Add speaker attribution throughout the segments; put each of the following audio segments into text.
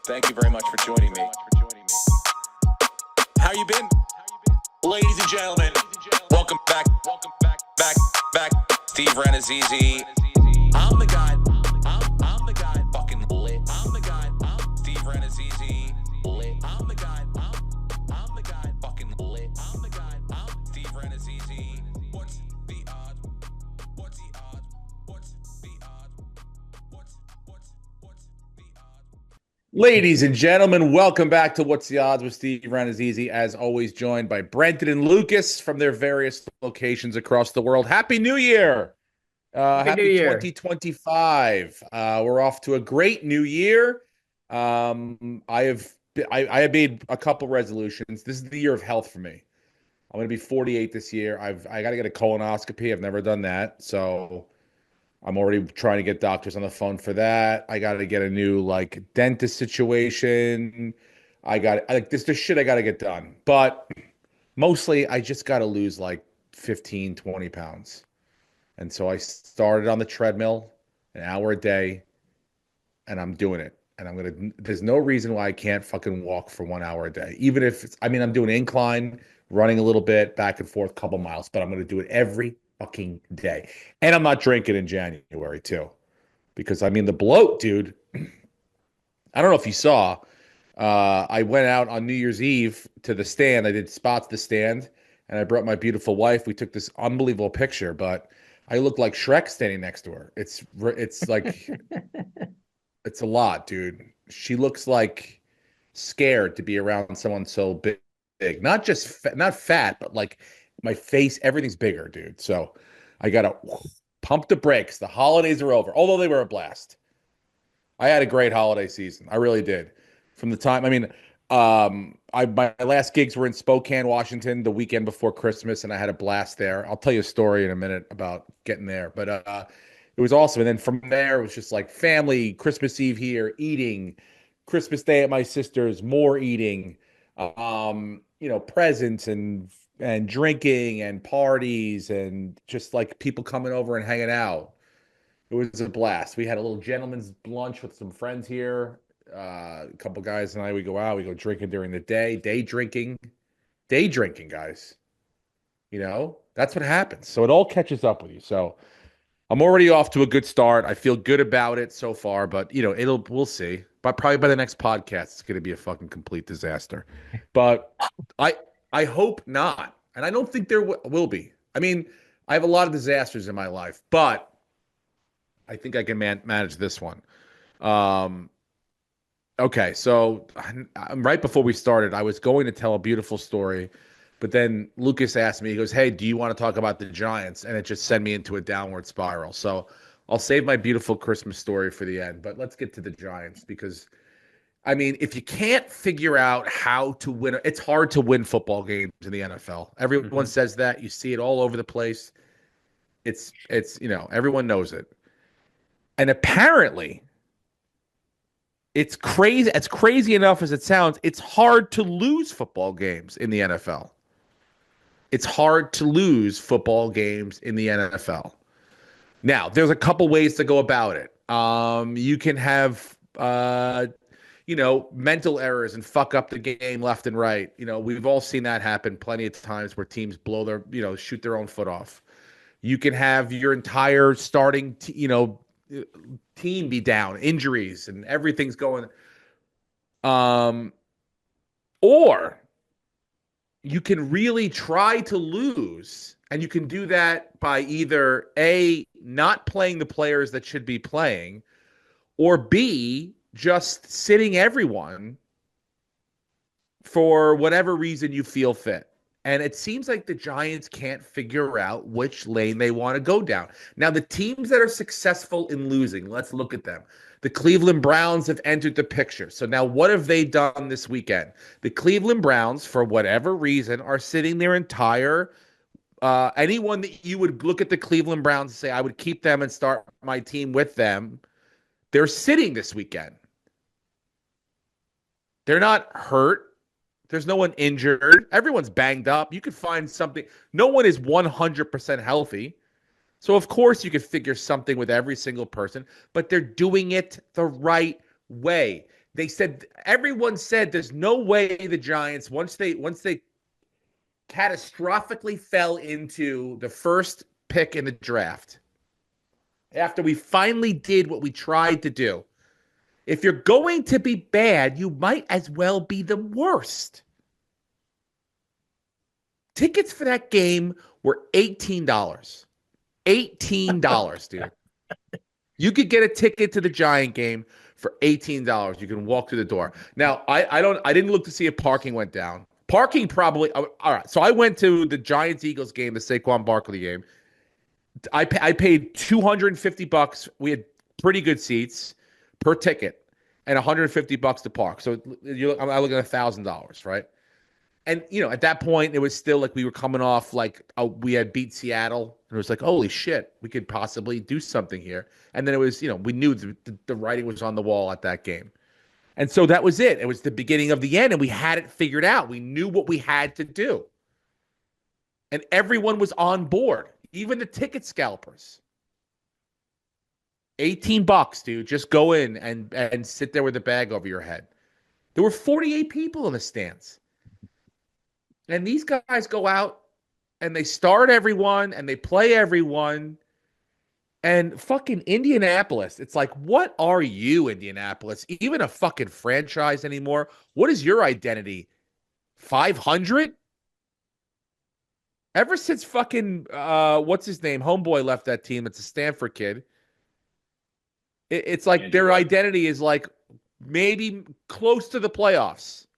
Speaker 1: Thank you very much for joining me. How you been? Ladies and gentlemen, welcome back. Back. Steve Renazizi. I'm the guy. I'm the guy. Fucking lit. I'm the guy. Steve Renazizi. Lit. I'm the guy. I'm the guy. Fucking lit. I'm the guy. Steve Renazizi. What's the odds? What's the odds? What's the odds? What's the odds?
Speaker 2: Ladies and gentlemen, welcome back to What's the Odds with Steve Renazizi, as always joined by Brenton and Lucas from their various locations across the world. Happy New Year! Happy
Speaker 3: New Year.
Speaker 2: 2025. We're off to a great new year. I have made a couple resolutions. This is the year of health for me. I'm going to be 48 this year. I got to get a colonoscopy. I've never done that, so I'm already trying to get doctors on the phone for that. I got to get a new dentist situation. There's shit I got to get done. But mostly I just got to lose 15, 20 pounds. And so I started on the treadmill an hour a day and I'm doing it. And there's no reason why I can't fucking walk for 1 hour a day. Even if I'm doing incline, running a little bit, back and forth, couple miles, but I'm going to do it every fucking day. And I'm not drinking in January too, because the bloat, dude. I don't know if you saw, I went out on New Year's Eve to the stand. I did spots the stand and I brought my beautiful wife. We took this unbelievable picture, but I look like Shrek standing next to her. It's like, it's a lot, dude. She looks like scared to be around someone so big. Not just not fat, but my face, everything's bigger, dude. So I got to pump the brakes. The holidays are over, although they were a blast. I had a great holiday season. I really did. From the time, my last gigs were in Spokane, Washington, the weekend before Christmas, and I had a blast there. I'll tell you a story in a minute about getting there, but it was awesome. And then from there, it was just like family, Christmas Eve here, eating, Christmas Day at my sister's, more eating, presents and drinking and parties and just people coming over and hanging out. It was a blast. We had a little gentleman's lunch with some friends here. A couple guys and I, we go out, we go drinking during the day, day drinking, guys. That's what happens. So it all catches up with you. So I'm already off to a good start. I feel good about it so far, but we'll see. But probably by the next podcast, it's going to be a fucking complete disaster. But I hope not. And I don't think there will be. I have a lot of disasters in my life, but I think I can manage this one. Okay, so right before we started, I was going to tell a beautiful story, but then Lucas asked me, he goes, "Hey, do you want to talk about the Giants?" And it just sent me into a downward spiral. So I'll save my beautiful Christmas story for the end, but let's get to the Giants because, if you can't figure out how to win, it's hard to win football games in the NFL. Everyone says that. You see it all over the place. It's everyone knows it. And apparently, it's crazy. It's crazy enough as it sounds. It's hard to lose football games in the NFL. It's hard to lose football games in the NFL. Now, there's a couple ways to go about it. You can have, mental errors and fuck up the game left and right. We've all seen that happen plenty of times where teams blow shoot their own foot off. You can have your entire starting, team be down, injuries, and everything's going. Or you can really try to lose, and you can do that by either A, not playing the players that should be playing, or B, just sitting everyone for whatever reason you feel fit. And it seems like the Giants can't figure out which lane they want to go down. Now, the teams that are successful in losing, let's look at them. The Cleveland Browns have entered the picture. So now what have they done this weekend? The Cleveland Browns, for whatever reason, are sitting their entire anyone that you would look at the Cleveland Browns and say, I would keep them and start my team with them, they're sitting this weekend. They're not hurt. There's no one injured. Everyone's banged up. You could find something. No one is 100% healthy. So, of course, you could figure something with every single person, but they're doing it the right way. they said everyone said there's no way the Giants once they catastrophically fell into the first pick in the draft after we finally did what we tried to do. If you're going to be bad, you might as well be the worst. Tickets for that game were $18. $18, dude. You could get a ticket to the Giant game for $18. You can walk through the door. Now, I didn't look to see if parking went down. Parking probably all right. So I went to the Giants Eagles game, the Saquon Barkley game. I paid $250. We had pretty good seats per ticket, and $150 to park. So I look at $1,000, right? And at that point, it was still like we were coming off like we had beat Seattle, and it was like, holy shit, we could possibly do something here. And then it was, we knew the writing was on the wall at that game, and so that was it. It was the beginning of the end, and we had it figured out. We knew what we had to do, and everyone was on board, even the ticket scalpers. $18, dude. Just go in and sit there with a bag over your head. There were 48 people in the stands. And these guys go out and they start everyone and they play everyone. And fucking Indianapolis, it's like, what are you, Indianapolis? Even a fucking franchise anymore? What is your identity? 500? Ever since fucking, what's his name? Homeboy left that team. It's a Stanford kid. It's like their identity is like maybe close to the playoffs.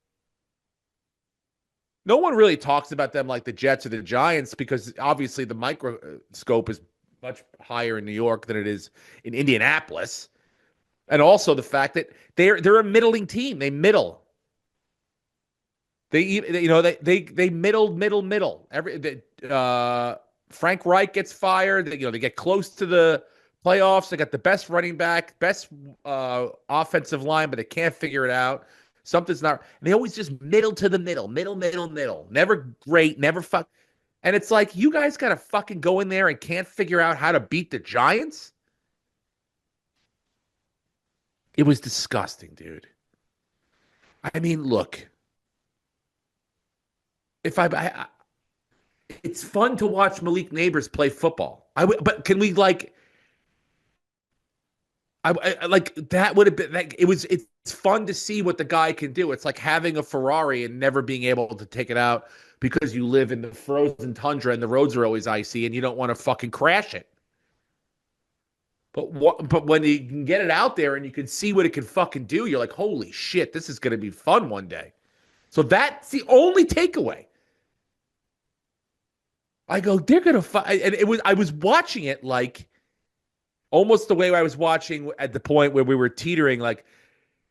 Speaker 2: No one really talks about them like the Jets or the Giants because obviously the microscope is much higher in New York than it is in Indianapolis. And also the fact that they're a middling team. They middle. They middle. Frank Reich gets fired. They get close to the playoffs. They got the best running back, best offensive line, but they can't figure it out. Something's not. They always just middle to the middle. Never great, never fuck. And it's like, you guys got to fucking go in there and can't figure out how to beat the Giants? It was disgusting, dude. I mean, look. It's fun to watch Malik Neighbors play football. But can we like like that would have been like it's fun to see what the guy can do. It's like having a Ferrari and never being able to take it out because you live in the frozen tundra and the roads are always icy and you don't want to fucking crash it. But when you can get it out there and you can see what it can fucking do, you're like, holy shit, this is going to be fun one day. So that's the only takeaway. I go, they're going to fight. And I was watching it like almost the way I was watching at the point where we were teetering, like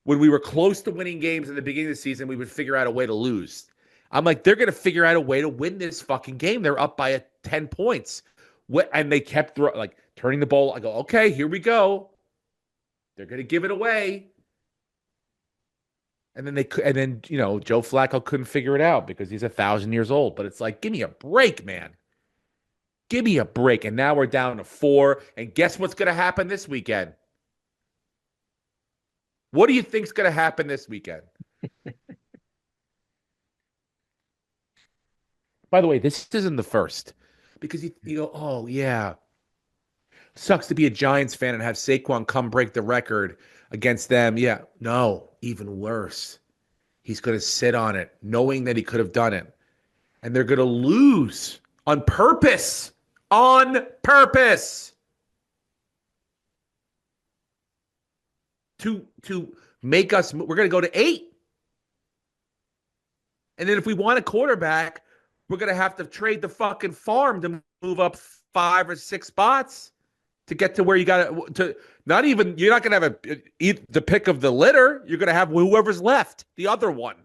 Speaker 2: when we were close to winning games at the beginning of the season, we would figure out a way to lose. I'm like, they're going to figure out a way to win this fucking game. They're up by 10 points. And they kept turning the ball. I go, okay, here we go. They're going to give it away. And then Joe Flacco couldn't figure it out because he's 1,000 years old. But it's like, give me a break, man. Give me a break. And now we're down to 4. And guess what's going to happen this weekend? What do you think's going to happen this weekend? By the way, this isn't the first. Because you go, oh, yeah. Sucks to be a Giants fan and have Saquon come break the record against them. Yeah. No, even worse. He's going to sit on it, knowing that he could have done it. And they're going to lose on purpose. On purpose. To make us, we're going to go to 8. And then if we want a quarterback, we're going to have to trade the fucking farm to move up 5 or 6 spots to get to where you got to not even, you're not going to have the pick of the litter. You're going to have whoever's left, the other one.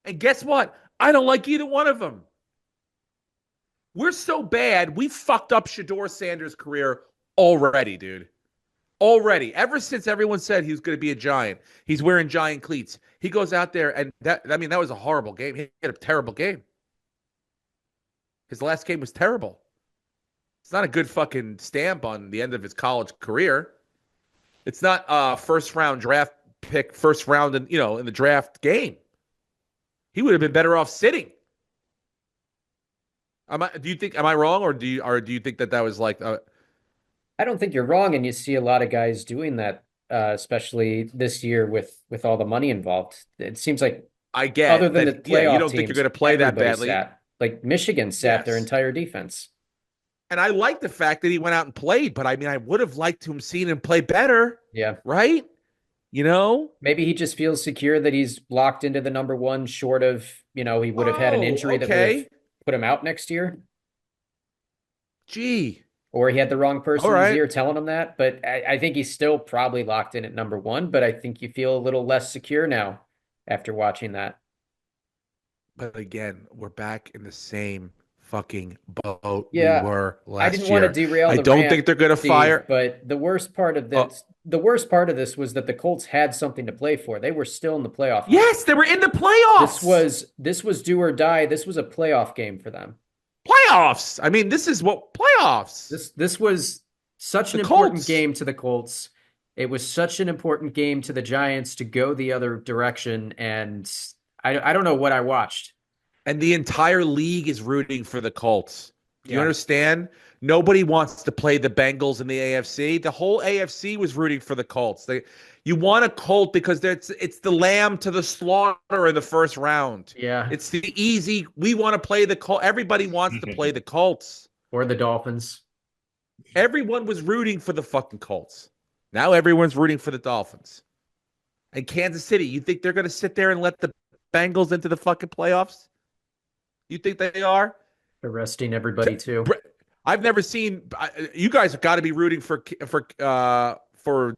Speaker 2: And guess what? I don't like either one of them. We're so bad, we fucked up Shedeur Sanders' career already, dude. Already. Ever since everyone said he was going to be a Giant, he's wearing Giant cleats. He goes out there and that was a horrible game. He had a terrible game. His last game was terrible. It's not a good fucking stamp on the end of his college career. It's not a first-round draft pick first round in the draft game. He would have been better off sitting. Am I wrong, or do you think that was like
Speaker 3: I don't think you're wrong, and you see a lot of guys doing that, especially this year with all the money involved. It seems like
Speaker 2: I
Speaker 3: other
Speaker 2: get
Speaker 3: than the
Speaker 2: that, yeah, you
Speaker 3: playoff
Speaker 2: don't think you're
Speaker 3: teams,
Speaker 2: going to play that
Speaker 3: everybody
Speaker 2: badly.
Speaker 3: sat. Like Michigan sat their
Speaker 2: Yes.
Speaker 3: entire defense.
Speaker 2: And I like the fact that he went out and played, but I mean, I would have liked to have seen him play better,
Speaker 3: Yeah.
Speaker 2: right? You know?
Speaker 3: Maybe he just feels secure that he's locked into the number one, short of, he would have had an
Speaker 2: Oh,
Speaker 3: injury that would have
Speaker 2: okay.
Speaker 3: put him out next year.
Speaker 2: Gee.
Speaker 3: Or he had the wrong person
Speaker 2: All
Speaker 3: in his
Speaker 2: right.
Speaker 3: ear telling him that. But I think he's still probably locked in at number one. But I think you feel a little less secure now after watching that.
Speaker 2: But again, we're back in the same fucking boat we
Speaker 3: Yeah,
Speaker 2: were
Speaker 3: I
Speaker 2: last
Speaker 3: didn't want to
Speaker 2: year.
Speaker 3: derail
Speaker 2: I
Speaker 3: the
Speaker 2: don't
Speaker 3: rant,
Speaker 2: think they're going to
Speaker 3: Steve,
Speaker 2: fire.
Speaker 3: but the worst part of this was that the Colts had something to play for. They were still in the playoff hunt.
Speaker 2: Yes, they were in the
Speaker 3: This
Speaker 2: playoffs.
Speaker 3: was do or die. This was a playoff game for them.
Speaker 2: Playoffs. I mean, this is what playoffs.
Speaker 3: This was such an
Speaker 2: The
Speaker 3: important
Speaker 2: Colts.
Speaker 3: game to the Colts. It was such an important game to the Giants to go the other direction, and I don't know what I watched.
Speaker 2: And the entire league is rooting for the Colts. Do you
Speaker 3: Yeah.
Speaker 2: understand? Nobody wants to play the Bengals in the AFC. The whole AFC was rooting for the Colts. You want a Colt because it's the lamb to the slaughter in the first round.
Speaker 3: Yeah,
Speaker 2: It's the easy. We want to play the Colt. Everybody wants to play the Colts.
Speaker 3: or the Dolphins.
Speaker 2: Everyone was rooting for the fucking Colts. Now everyone's rooting for the Dolphins. And Kansas City, you think they're going to sit there and let the Bengals into the fucking playoffs? You think they are?
Speaker 3: Arresting everybody too.
Speaker 2: I've never seen. You guys have got to be rooting for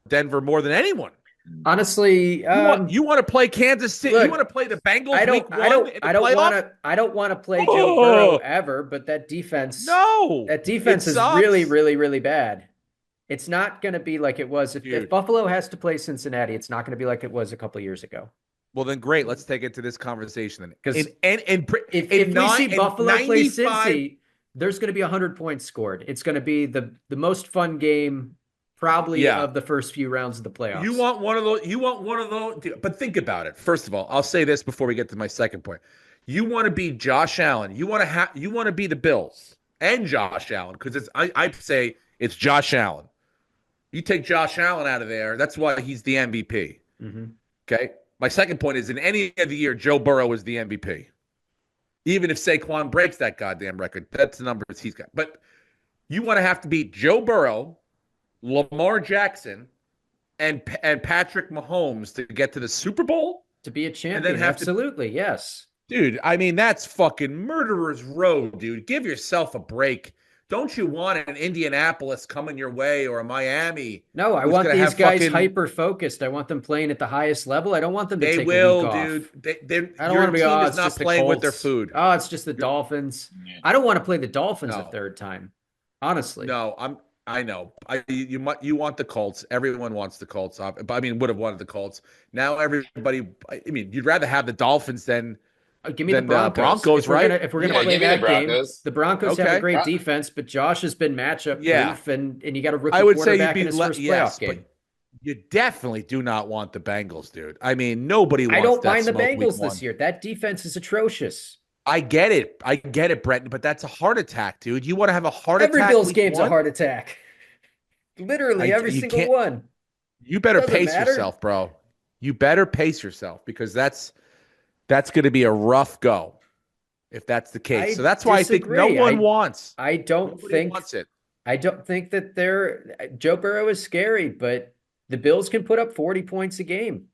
Speaker 2: Denver more than anyone.
Speaker 3: Honestly,
Speaker 2: You want to play Kansas City?
Speaker 3: look,
Speaker 2: You want to play the Bengals?
Speaker 3: I don't,
Speaker 2: week
Speaker 3: I don't,
Speaker 2: one in the
Speaker 3: I don't
Speaker 2: playoffs?
Speaker 3: want to, I don't want to play Joe Burrow ever. But that defense,
Speaker 2: No,
Speaker 3: that defense
Speaker 2: it
Speaker 3: is
Speaker 2: sucks.
Speaker 3: really, really, really bad. It's not going to be like it was if
Speaker 2: Dude.
Speaker 3: Buffalo has to play Cincinnati. It's not going to be like it was a couple years ago.
Speaker 2: Well, then great. Let's take it to this conversation then.
Speaker 3: 'Cause
Speaker 2: If
Speaker 3: If we see Buffalo play Cincy, there's going to be 100 points scored. It's going to be the most fun game probably of the first few rounds of the playoffs.
Speaker 2: You want one of those. You want one of those. But think about it. First of all, I'll say this before we get to my second point. You want to be Josh Allen. You want to be the Bills and Josh Allen because I say it's Josh Allen. You take Josh Allen out of there. That's why he's the MVP.
Speaker 3: Mm-hmm.
Speaker 2: Okay. My second point is in any other year, Joe Burrow is the MVP. Even if Saquon breaks that goddamn record, that's the numbers he's got. But you want to have to beat Joe Burrow, Lamar Jackson, and Patrick Mahomes to get to the Super Bowl?
Speaker 3: To be a champion,
Speaker 2: then have to-
Speaker 3: absolutely, yes.
Speaker 2: Dude, I mean, that's fucking murderer's row, dude. Give yourself a break. Don't you want an Indianapolis coming your way or a Miami?
Speaker 3: No, I
Speaker 2: who's
Speaker 3: want
Speaker 2: gonna
Speaker 3: these
Speaker 2: have
Speaker 3: guys
Speaker 2: fucking-
Speaker 3: hyper-focused. I want them playing at the highest level. I don't want them to
Speaker 2: They
Speaker 3: take
Speaker 2: will,
Speaker 3: a week off.
Speaker 2: dude.
Speaker 3: I don't
Speaker 2: your
Speaker 3: want to be,
Speaker 2: team
Speaker 3: oh,
Speaker 2: is
Speaker 3: it's
Speaker 2: not
Speaker 3: just the
Speaker 2: playing with their
Speaker 3: Colts.
Speaker 2: food.
Speaker 3: Oh, it's just the Dolphins. I don't want to play the Dolphins a
Speaker 2: No.
Speaker 3: third time, honestly.
Speaker 2: No, I know. You want the Colts. Everyone wants the Colts off. I mean, would have wanted the Colts. Now everybody. I mean, you'd rather have the Dolphins than
Speaker 3: Give me the
Speaker 2: Then,
Speaker 3: Broncos.
Speaker 2: Broncos, right?
Speaker 3: If we're gonna
Speaker 4: Yeah,
Speaker 3: play
Speaker 4: give me the
Speaker 3: that game,
Speaker 4: Broncos.
Speaker 3: the Broncos have
Speaker 2: Okay.
Speaker 3: a great defense, but Josh has been matchup
Speaker 2: Yeah.
Speaker 3: proof, and you got a rookie
Speaker 2: I would say you'd
Speaker 3: quarterback
Speaker 2: be
Speaker 3: in his first
Speaker 2: yes,
Speaker 3: playoff
Speaker 2: but
Speaker 3: game.
Speaker 2: you definitely do not want the Bengals, dude. I mean, nobody wants
Speaker 3: I don't
Speaker 2: that
Speaker 3: mind the
Speaker 2: smoke week
Speaker 3: Bengals
Speaker 2: one.
Speaker 3: this year. That defense is atrocious.
Speaker 2: I get it, Brenton, but that's a heart attack, dude. You want to have a heart
Speaker 3: Every
Speaker 2: attack?
Speaker 3: Bills
Speaker 2: week
Speaker 3: game's
Speaker 2: one?
Speaker 3: a heart attack. Literally, every
Speaker 2: you
Speaker 3: single
Speaker 2: can't-
Speaker 3: one.
Speaker 2: You better
Speaker 3: Doesn't
Speaker 2: pace
Speaker 3: matter.
Speaker 2: yourself, bro. You better pace yourself because that's going to be a rough go if that's the case.
Speaker 3: I
Speaker 2: So that's why I think no
Speaker 3: disagree.
Speaker 2: one wants.
Speaker 3: I don't
Speaker 2: Nobody wants it.
Speaker 3: think that Joe Burrow is scary, but the Bills can put up 40 points a game.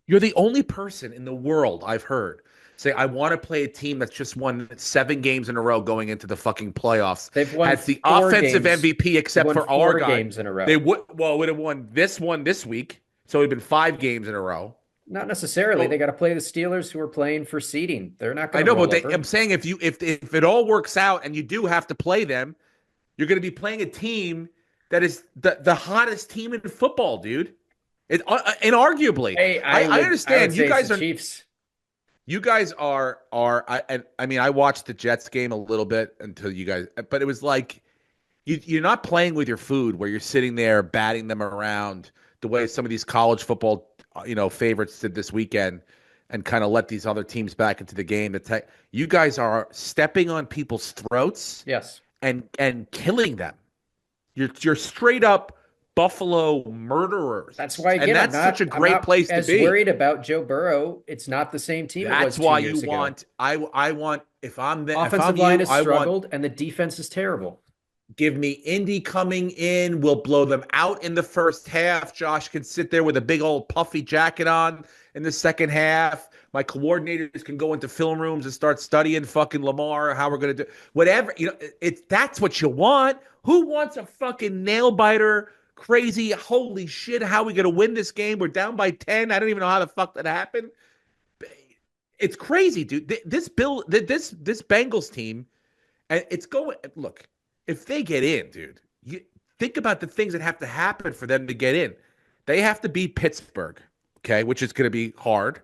Speaker 2: You're the only person in the world I've heard say, I want to play a team that's just won 7 games in a row going into the fucking playoffs.
Speaker 3: They've won
Speaker 2: Has the
Speaker 3: 4
Speaker 2: offensive
Speaker 3: games.
Speaker 2: MVP except
Speaker 3: Won
Speaker 2: for
Speaker 3: 4
Speaker 2: our guy.
Speaker 3: games in a row.
Speaker 2: They would have won this one this week. So it'd been 5 games in a row.
Speaker 3: Not necessarily.
Speaker 2: Well-
Speaker 3: They got to play the Steelers, who are playing for seeding. They're not
Speaker 2: I
Speaker 3: going to
Speaker 2: know,
Speaker 3: roll
Speaker 2: but
Speaker 3: over.
Speaker 2: I'm saying if it all works out and you do have to play them, you're going to be playing a team that is the hottest team in football, dude. Inarguably.
Speaker 3: Hey,
Speaker 2: I
Speaker 3: would
Speaker 2: understand
Speaker 3: say
Speaker 2: you guys
Speaker 3: it's the
Speaker 2: are.
Speaker 3: Chiefs.
Speaker 2: You guys are I mean, I watched the Jets game a little bit until you guys, but it was like you're not playing with your food where you're sitting there batting them around the way some of these college football favorites did this weekend and kind of let these other teams back into the game. You guys are stepping on people's throats
Speaker 3: Yes.
Speaker 2: and killing them. You're straight up Buffalo murderers.
Speaker 3: That's why,
Speaker 2: and
Speaker 3: again,
Speaker 2: that's such a
Speaker 3: I'm
Speaker 2: great
Speaker 3: not
Speaker 2: place to
Speaker 3: as
Speaker 2: be.
Speaker 3: worried about Joe Burrow. It's not the same team it was
Speaker 2: That's
Speaker 3: 2
Speaker 2: why
Speaker 3: years
Speaker 2: you
Speaker 3: ago.
Speaker 2: want. I want if I'm the
Speaker 3: Offensive line has struggled, and the defense is terrible.
Speaker 2: Give me Indy coming in. We'll blow them out in the first half. Josh can sit there with a big old puffy jacket on in the second half. My coordinators can go into film rooms and start studying fucking Lamar, how we're going to do whatever. That's what you want. Who wants a fucking nail biter? Crazy. Holy shit. How are we going to win this game? We're down by 10. I don't even know how the fuck that happened. It's crazy, dude. This Bengals team, and it's going, look, if they get in, dude, you think about the things that have to happen for them to get in. They have to beat Pittsburgh, okay, which is going to be hard.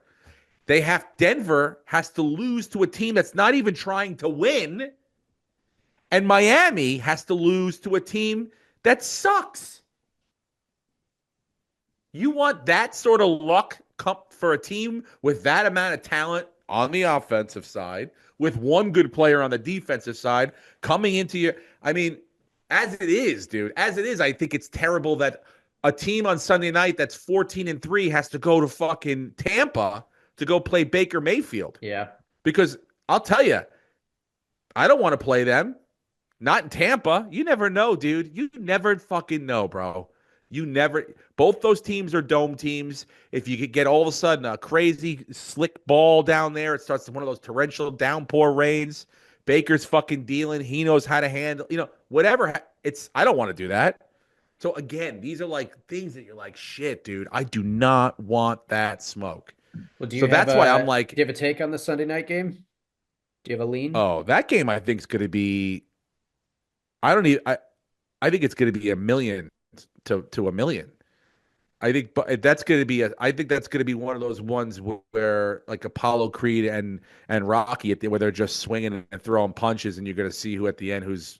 Speaker 2: Denver has to lose to a team that's not even trying to win. And Miami has to lose to a team that sucks. You want that sort of luck for a team with that amount of talent on the offensive side, with one good player on the defensive side coming into your. I mean, as it is, dude, I think it's terrible that a team on Sunday night that's 14-3 has to go to fucking Tampa to go play Baker Mayfield.
Speaker 3: Yeah.
Speaker 2: Because I'll tell you, I don't want to play them. Not in Tampa. You never know, dude. You never fucking know, bro. Both those teams are dome teams. If you could get all of a sudden a crazy slick ball down there, it starts one of those torrential downpour rains. Baker's fucking dealing. He knows how to handle, whatever. I don't want to do that. So again, these are like things that you're like, shit, dude, I do not want that smoke.
Speaker 3: Well,
Speaker 2: that's why I'm like,
Speaker 3: do you have a take on the Sunday night game? Do you have a lean?
Speaker 2: Oh, that game I think is going to be, I think it's going to be 1 million to 1 million. I think that's going to be one of those ones where like Apollo Creed and Rocky where they're just swinging and throwing punches, and you're going to see who at the end who's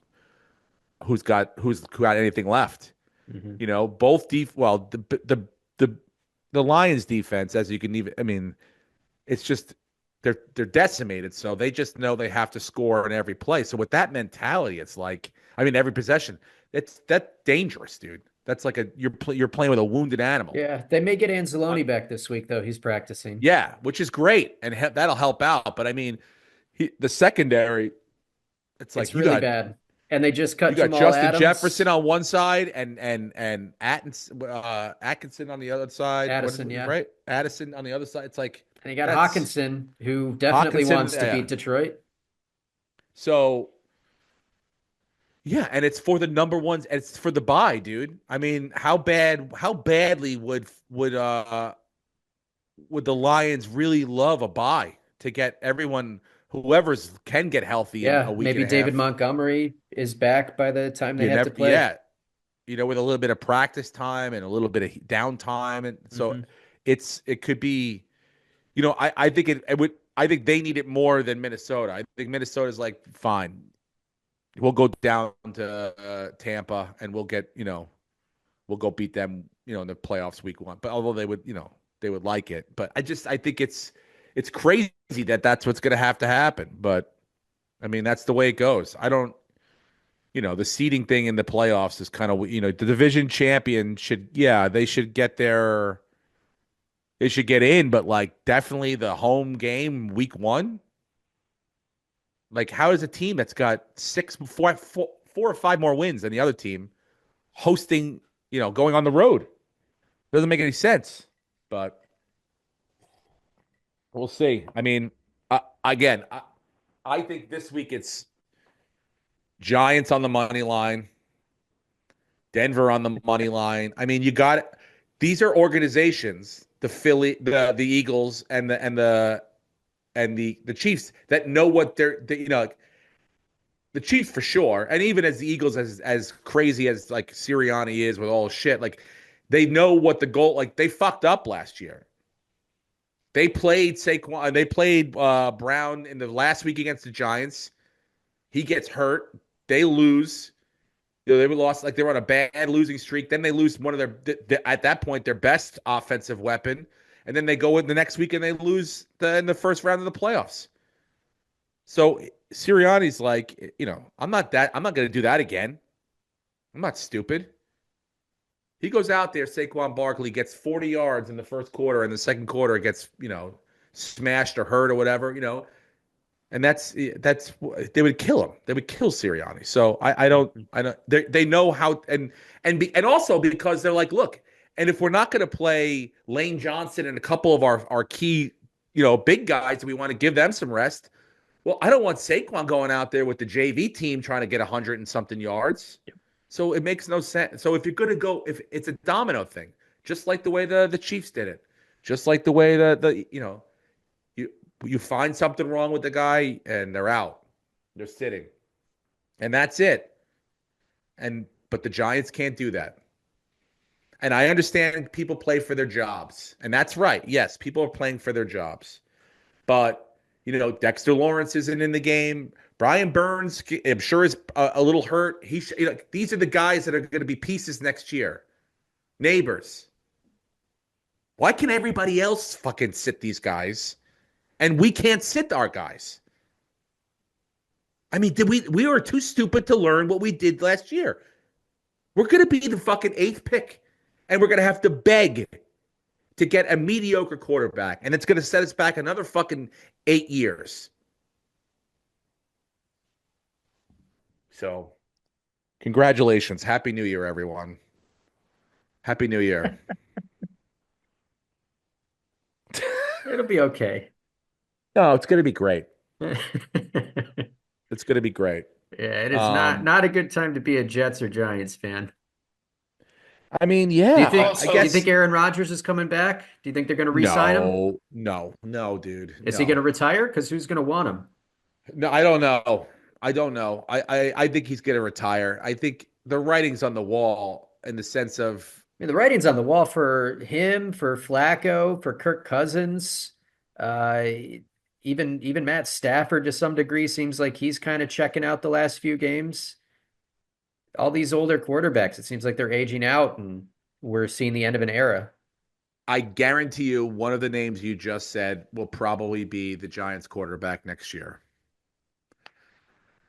Speaker 2: got anything left.
Speaker 3: Mm-hmm.
Speaker 2: Both the Lions defense, as you can even, I mean, it's just they're decimated, so they just know they have to score in every play. So with that mentality, it's like, I mean, every possession, that's dangerous, dude. That's like you're playing with a wounded animal.
Speaker 3: Yeah, they may get Anzalone back this week though. He's practicing.
Speaker 2: Yeah, which is great, and that'll help out. But I mean, the secondary, it's
Speaker 3: really bad. And they just cut Jamal
Speaker 2: Justin
Speaker 3: Adams.
Speaker 2: Jefferson on one side and Atkinson on the other side.
Speaker 3: Addison,
Speaker 2: right? Addison on the other side. It's like,
Speaker 3: and you got Hawkinson, who definitely wants to beat Detroit.
Speaker 2: So, yeah, and it's for the number ones. It's for the bye, dude. I mean, how badly would the Lions really love a bye to get everyone? Whoever's can get healthy in a week.
Speaker 3: Maybe David Montgomery is back by the time they have to play.
Speaker 2: Yeah, with a little bit of practice time and a little bit of downtime, and so it could be. I think it would. I think they need it more than Minnesota. I think Minnesota's like, fine, we'll go down to Tampa and we'll get we'll go beat them in the playoffs week 1. But although they would like it, but I think it's crazy that that's what's going to have to happen. But, I mean, that's the way it goes. I don't the seeding thing in the playoffs is kind of, the division champion they should get in, but, like, definitely the home game week 1. Like, how is a team that's got 4 or 5 more wins than the other team hosting, going on the road? Doesn't make any sense, but we'll see. I mean, again, I think this week it's Giants on the money line, Denver on the money line. I mean, these are organizations, the Eagles and the Chiefs, that know what the Chiefs for sure, and even as the Eagles, as crazy as like Sirianni is with all shit, like they know what the goal. Like they fucked up last year. They played Saquon. They played Brown in the last week against the Giants. He gets hurt. They lose. They were lost, like they were on a bad losing streak. Then they lose one of at that point, their best offensive weapon. And then they go in the next week and they lose in the first round of the playoffs. So Sirianni's like, I'm not going to do that again. I'm not stupid. He goes out there, Saquon Barkley gets 40 yards in the first quarter, and the second quarter gets, smashed or hurt or whatever, and that's they would kill him. They would kill Sirianni. So I don't they know how and also because they're like, look, and if we're not going to play Lane Johnson and a couple of our key, big guys, we want to give them some rest. Well, I don't want Saquon going out there with the JV team trying to get 100 and something yards. Yep. So it makes no sense. So if you're going to go, if it's a domino thing, just like the way the Chiefs did it, just like the way you find something wrong with the guy and they're out, they're sitting, and that's it. But the Giants can't do that. And I understand people play for their jobs, and that's right. Yes, people are playing for their jobs, but Dexter Lawrence isn't in the game. Brian Burns, I'm sure, is a little hurt. These are the guys that are going to be pieces next year. Neighbors. Why can everybody else fucking sit these guys, and we can't sit our guys? I mean, we were too stupid to learn what we did last year. We're going to be the fucking 8th pick, and we're going to have to beg to get a mediocre quarterback, and it's going to set us back another fucking 8 years. So, congratulations. Happy New Year, everyone. Happy New Year.
Speaker 3: It'll be okay.
Speaker 2: No, it's going to be great. It's going to be great.
Speaker 3: Yeah, it is not a good time to be a Jets or Giants fan.
Speaker 2: I mean, yeah.
Speaker 3: Do you think Aaron Rodgers is coming back? Do you think they're going to re-sign him?
Speaker 2: No, dude.
Speaker 3: Is he going to retire? Because who's going to want him?
Speaker 2: No, I don't know. I think he's going to retire. I think the writing's on the wall in the sense of.
Speaker 3: I mean, the writing's on the wall for him, for Flacco, for Kirk Cousins. Even Matt Stafford to some degree seems like he's kind of checking out the last few games. All these older quarterbacks, it seems like they're aging out and we're seeing the end of an era.
Speaker 2: I guarantee you one of the names you just said will probably be the Giants quarterback next year.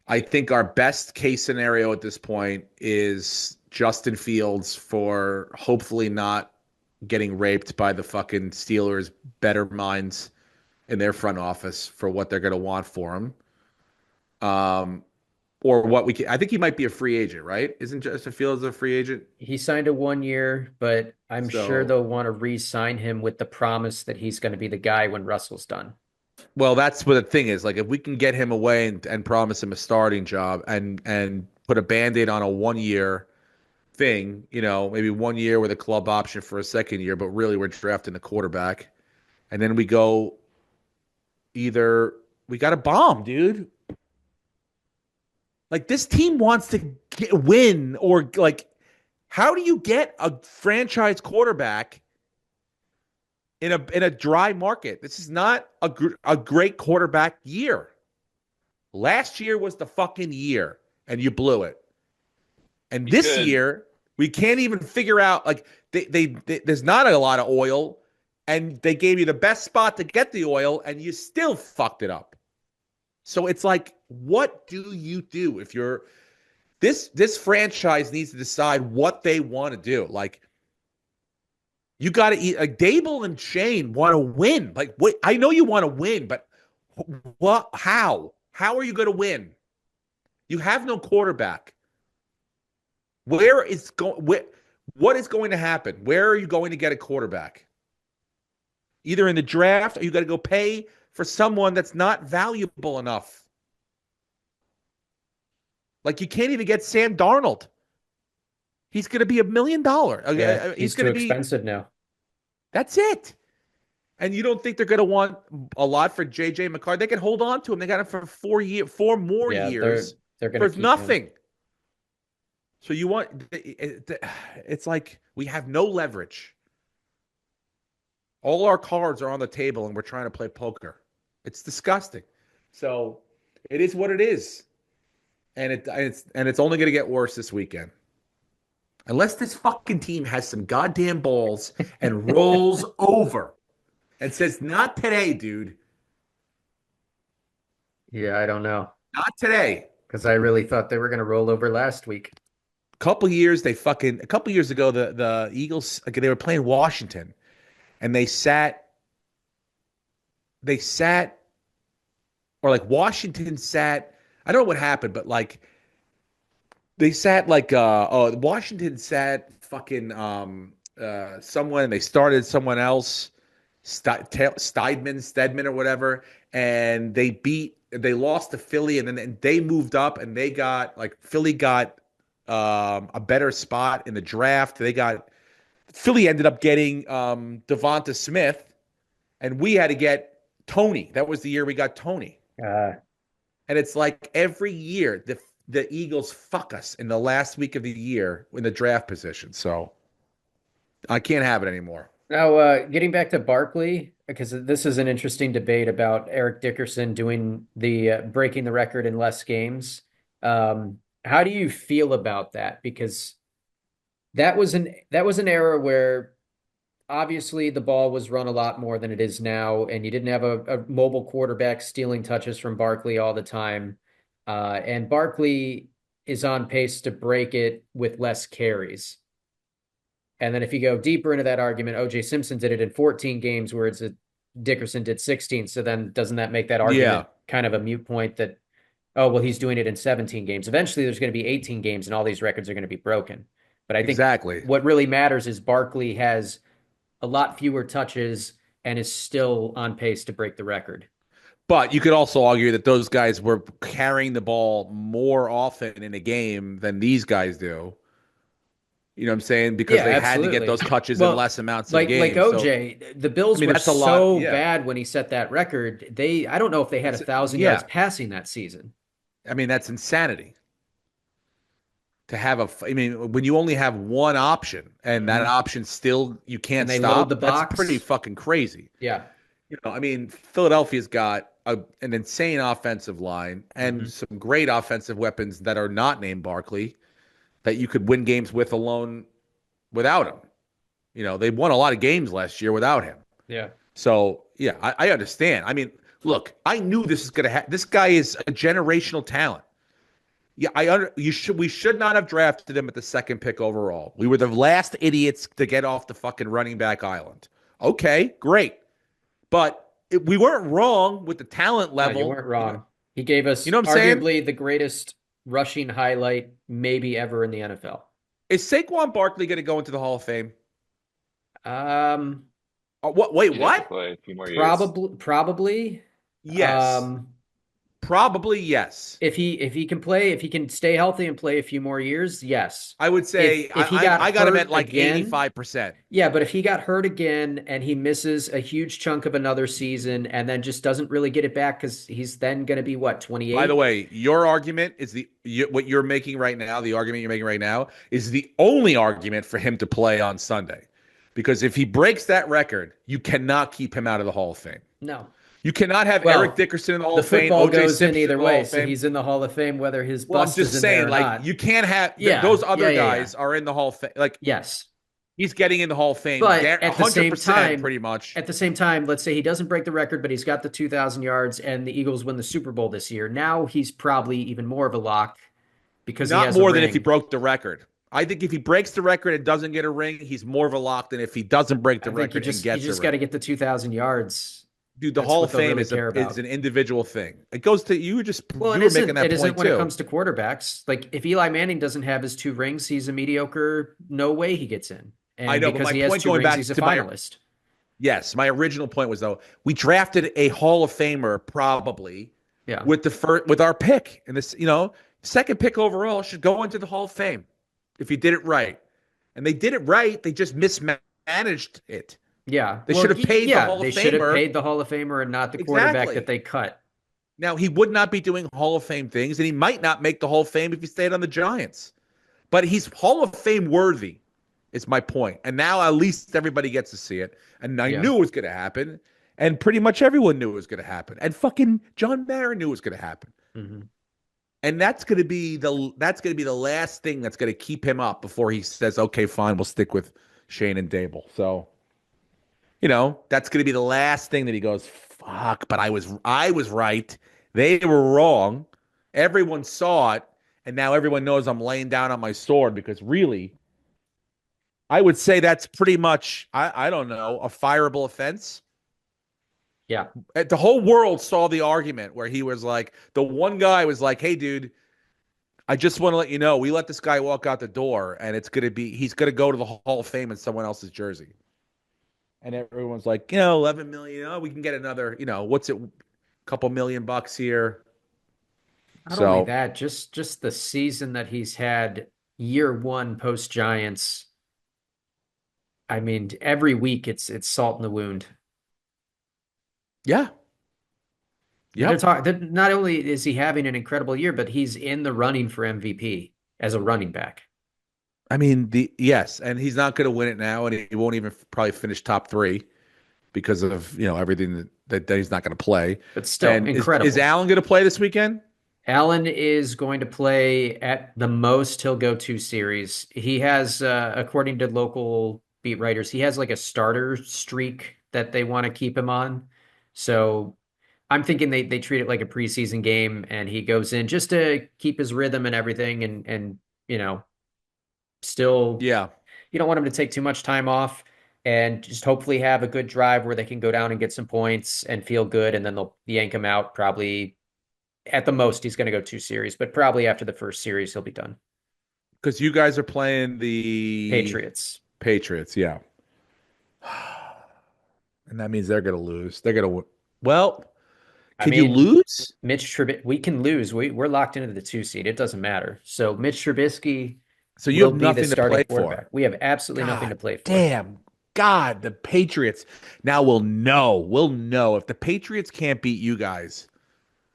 Speaker 2: I think our best case scenario at this point is Justin Fields for hopefully not getting raped by the fucking Steelers' better minds in their front office for what they're going to want for him. I think he might be a free agent, right? Isn't Justin Fields a free agent?
Speaker 3: He signed a 1 year, but I'm sure they'll want to re-sign him with the promise that he's going to be the guy when Russell's done.
Speaker 2: Well, that's what the thing is. Like, if we can get him away and promise him a starting job and put a Band-Aid on a 1 year thing, maybe 1 year with a club option for a second year, but really we're drafting the quarterback. And then we go either we got a bomb, dude. Like, this team wants to win, or like, how do you get a franchise quarterback in a dry market? This is not a great quarterback year. Last year was the fucking year, and you blew it. And this year, we can't even figure out, like, there's not a lot of oil, and they gave you the best spot to get the oil, and you still fucked it up. So it's like, what do you do if you're this franchise needs to decide what they want to do? Like, you got to eat. Like, Dable and Shane want to win. Like, what? I know you want to win, but what? How? How are you going to win? You have no quarterback. What is going to happen? Where are you going to get a quarterback? Either in the draft, or you got to go pay for someone that's not valuable enough. Like, you can't even get Sam Darnold. He's going to be $1 million.
Speaker 3: Yeah, he's too expensive now.
Speaker 2: That's it. And you don't think they're going to want a lot for J.J. McCarthy? They can hold on to him. They got him for 4 more years.
Speaker 3: They're going to
Speaker 2: for nothing. Him. So you want? It's like we have no leverage. All our cards are on the table, and we're trying to play poker. It's disgusting. So it is what it is. and it's only going to get worse this weekend. Unless this fucking team has some goddamn balls and rolls over and says, "Not today, dude.
Speaker 3: Yeah, I don't know.
Speaker 2: Not today."
Speaker 3: Because I really thought they were going to roll over last week.
Speaker 2: A couple years ago, the Eagles, like, they were playing Washington, and they sat or like Washington sat. I don't know what happened, but like they sat like Washington sat fucking someone, and they started someone else, Stedman or whatever, and they lost to Philly, and then they moved up, and they got like Philly got a better spot in the draft. Philly ended up getting Devonta Smith, and we had to get Tony. That was the year we got Tony.
Speaker 3: Uh,
Speaker 2: And it's like every year the Eagles fuck us in the last week of the year in the draft position. So I can't have it anymore.
Speaker 3: Now, getting back to Barkley, because this is an interesting debate about Eric Dickerson doing the breaking the record in less games. How do you feel about that? Because that was an era where obviously the ball was run a lot more than it is now, and you didn't have a mobile quarterback stealing touches from Barkley all the time. And Barkley is on pace to break it with less carries. And then if you go deeper into that argument, OJ Simpson did it in 14 games, whereas Dickerson did 16. So then doesn't that make that argument kind of a moot point that, oh, well, he's doing it in 17 games. Eventually there's going to be 18 games and all these records are going to be broken. But I think
Speaker 2: Exactly.
Speaker 3: what really matters is Barkley has a lot fewer touches and is still on pace to break the record.
Speaker 2: But you could also argue that those guys were carrying the ball more often in a game than these guys do. You know what I'm saying? Because they had to get those touches in less amounts of games.
Speaker 3: Like OJ, the Bills were
Speaker 2: that's a lot,
Speaker 3: bad when he set that record. I don't know if they had 1,000 yards passing that season.
Speaker 2: I mean, that's insanity. To have when you only have one option and that option still you can't stop,
Speaker 3: load the box.
Speaker 2: That's pretty fucking crazy.
Speaker 3: Yeah.
Speaker 2: I mean, Philadelphia's got an insane offensive line and some great offensive weapons that are not named Barkley that you could win games with alone without him. They won a lot of games last year without him.
Speaker 3: Yeah.
Speaker 2: So, yeah, I understand. I mean, look, I knew this is going to happen. This guy is a generational talent. Yeah, we should not have drafted him at the second pick overall. We were the last idiots to get off the fucking running back island. Okay, great. But we weren't wrong with the talent level.
Speaker 3: No, you weren't wrong. He gave us
Speaker 2: what I'm saying?
Speaker 3: Arguably the greatest rushing highlight maybe ever in the NFL.
Speaker 2: Is Saquon Barkley going to go into the Hall of Fame?
Speaker 3: What?
Speaker 2: Wait, what?
Speaker 4: Play a few more years.
Speaker 3: Probably.
Speaker 2: Yes. Probably yes.
Speaker 3: If he can play, if he can stay healthy and play a few more years, yes.
Speaker 2: I would say
Speaker 3: if he
Speaker 2: I got him at like
Speaker 3: again,
Speaker 2: 85%.
Speaker 3: Yeah, but if he got hurt again and he misses a huge chunk of another season and then just doesn't really get it back because he's then going to be what, 28?
Speaker 2: By the way, your argument is what you're making right now, the argument you're making right now is the only argument for him to play on Sunday. Because if he breaks that record, you cannot keep him out of the Hall of Fame.
Speaker 3: No.
Speaker 2: You cannot have Eric Dickerson in the Hall of Fame.
Speaker 3: The football
Speaker 2: O.J.
Speaker 3: goes
Speaker 2: Simpson
Speaker 3: in either way, so
Speaker 2: Fame.
Speaker 3: he's in the Hall of Fame whether his
Speaker 2: Well, I'm
Speaker 3: bust
Speaker 2: just
Speaker 3: is in
Speaker 2: saying,
Speaker 3: there or
Speaker 2: like,
Speaker 3: not.
Speaker 2: you can't have those other guys are in the Hall of Fame. Like,
Speaker 3: yes,
Speaker 2: he's getting in the Hall of Fame.
Speaker 3: But at the same
Speaker 2: 100%,
Speaker 3: time,
Speaker 2: pretty much.
Speaker 3: At the same time, let's say he doesn't break the record, but he's got the 2,000 yards, and the Eagles win the Super Bowl this year. Now he's probably even more of a lock because
Speaker 2: not
Speaker 3: he has
Speaker 2: more
Speaker 3: a
Speaker 2: than
Speaker 3: ring.
Speaker 2: if he broke the record. I think if he breaks the record and doesn't get a ring, he's more of a lock than if he doesn't break the record and gets a ring.
Speaker 3: You just got to get the 2,000 yards.
Speaker 2: Dude, the Hall of Fame is an individual thing. It goes to you were making that point
Speaker 3: it isn't when
Speaker 2: too.
Speaker 3: It comes to quarterbacks. Like if Eli Manning doesn't have his 2 rings, he's a mediocre. No way he gets in. And
Speaker 2: I know,
Speaker 3: because
Speaker 2: but
Speaker 3: he
Speaker 2: my
Speaker 3: has
Speaker 2: point
Speaker 3: 2
Speaker 2: going
Speaker 3: rings,
Speaker 2: back
Speaker 3: he's a
Speaker 2: to
Speaker 3: finalist.
Speaker 2: Yes, my original point was though we drafted a Hall of Famer probably with our pick, and this second pick overall should go into the Hall of Fame if you did it right, and they did it right. They just mismanaged it.
Speaker 3: Yeah,
Speaker 2: they should have paid the Hall of Famer.
Speaker 3: They should have paid the Hall of Famer and not the quarterback that they cut.
Speaker 2: Now he would not be doing Hall of Fame things, and he might not make the Hall of Fame if he stayed on the Giants. But he's Hall of Fame worthy. Is my point. And now at least everybody gets to see it. And I knew it was going to happen. And pretty much everyone knew it was going to happen. And fucking John Mara knew it was going to happen.
Speaker 3: Mm-hmm.
Speaker 2: And that's gonna be the last thing that's gonna keep him up before he says, okay, fine, we'll stick with Shane and Dable. So, that's gonna be the last thing that he goes, fuck, but I was right. They were wrong. Everyone saw it, and now everyone knows I'm laying down on my sword because really, I would say that's pretty much, I don't know, a fireable offense.
Speaker 3: Yeah.
Speaker 2: The whole world saw the argument where he was like, the one guy was like, hey, dude, I just want to let you know, we let this guy walk out the door, and he's gonna go to the Hall of Fame in someone else's jersey. And everyone's like, 11 million. Oh, we can get another, what's it, couple $1 million here.
Speaker 3: Not only
Speaker 2: So
Speaker 3: that, just the season that he's had, year one post Giants. I mean, every week it's salt in the wound.
Speaker 2: yeah,
Speaker 3: They're
Speaker 2: yep.
Speaker 3: talking. Not only is he having an incredible year, but he's in the running for MVP as a running back.
Speaker 2: I mean, yes, and he's not going to win it now, and he won't even probably finish top three because of everything that he's not going to play.
Speaker 3: But still,
Speaker 2: And is
Speaker 3: incredible.
Speaker 2: Allen going to play this weekend?
Speaker 3: Allen is going to play at the most. He'll go 2 series. He has, according to local beat writers, he has like a starter streak that they want to keep him on. So I'm thinking they treat it like a preseason game, and he goes in just to keep his rhythm and everything, and you know, still
Speaker 2: Yeah,
Speaker 3: you don't want him to take too much time off, and just hopefully have a good drive where they can go down and get some points and feel good, and then they'll yank him out. Probably at the most he's going to go 2 series, but probably after the first series he'll be done.
Speaker 2: because you guys are playing the
Speaker 3: Patriots.
Speaker 2: Patriots, yeah, and that means they're going to lose. They're going to, well,
Speaker 3: I
Speaker 2: can you
Speaker 3: mean,
Speaker 2: lose?
Speaker 3: Mitch Trubisky, we can lose. We're locked into the 2 seed. It doesn't matter. So Mitch Trubisky
Speaker 2: So you
Speaker 3: will
Speaker 2: have
Speaker 3: be the
Speaker 2: nothing to
Speaker 3: starting
Speaker 2: play
Speaker 3: quarterback.
Speaker 2: for.
Speaker 3: We have absolutely nothing to
Speaker 2: God
Speaker 3: play for.
Speaker 2: damn. God, the Patriots. Now we'll know. We'll know if the Patriots can't beat you guys.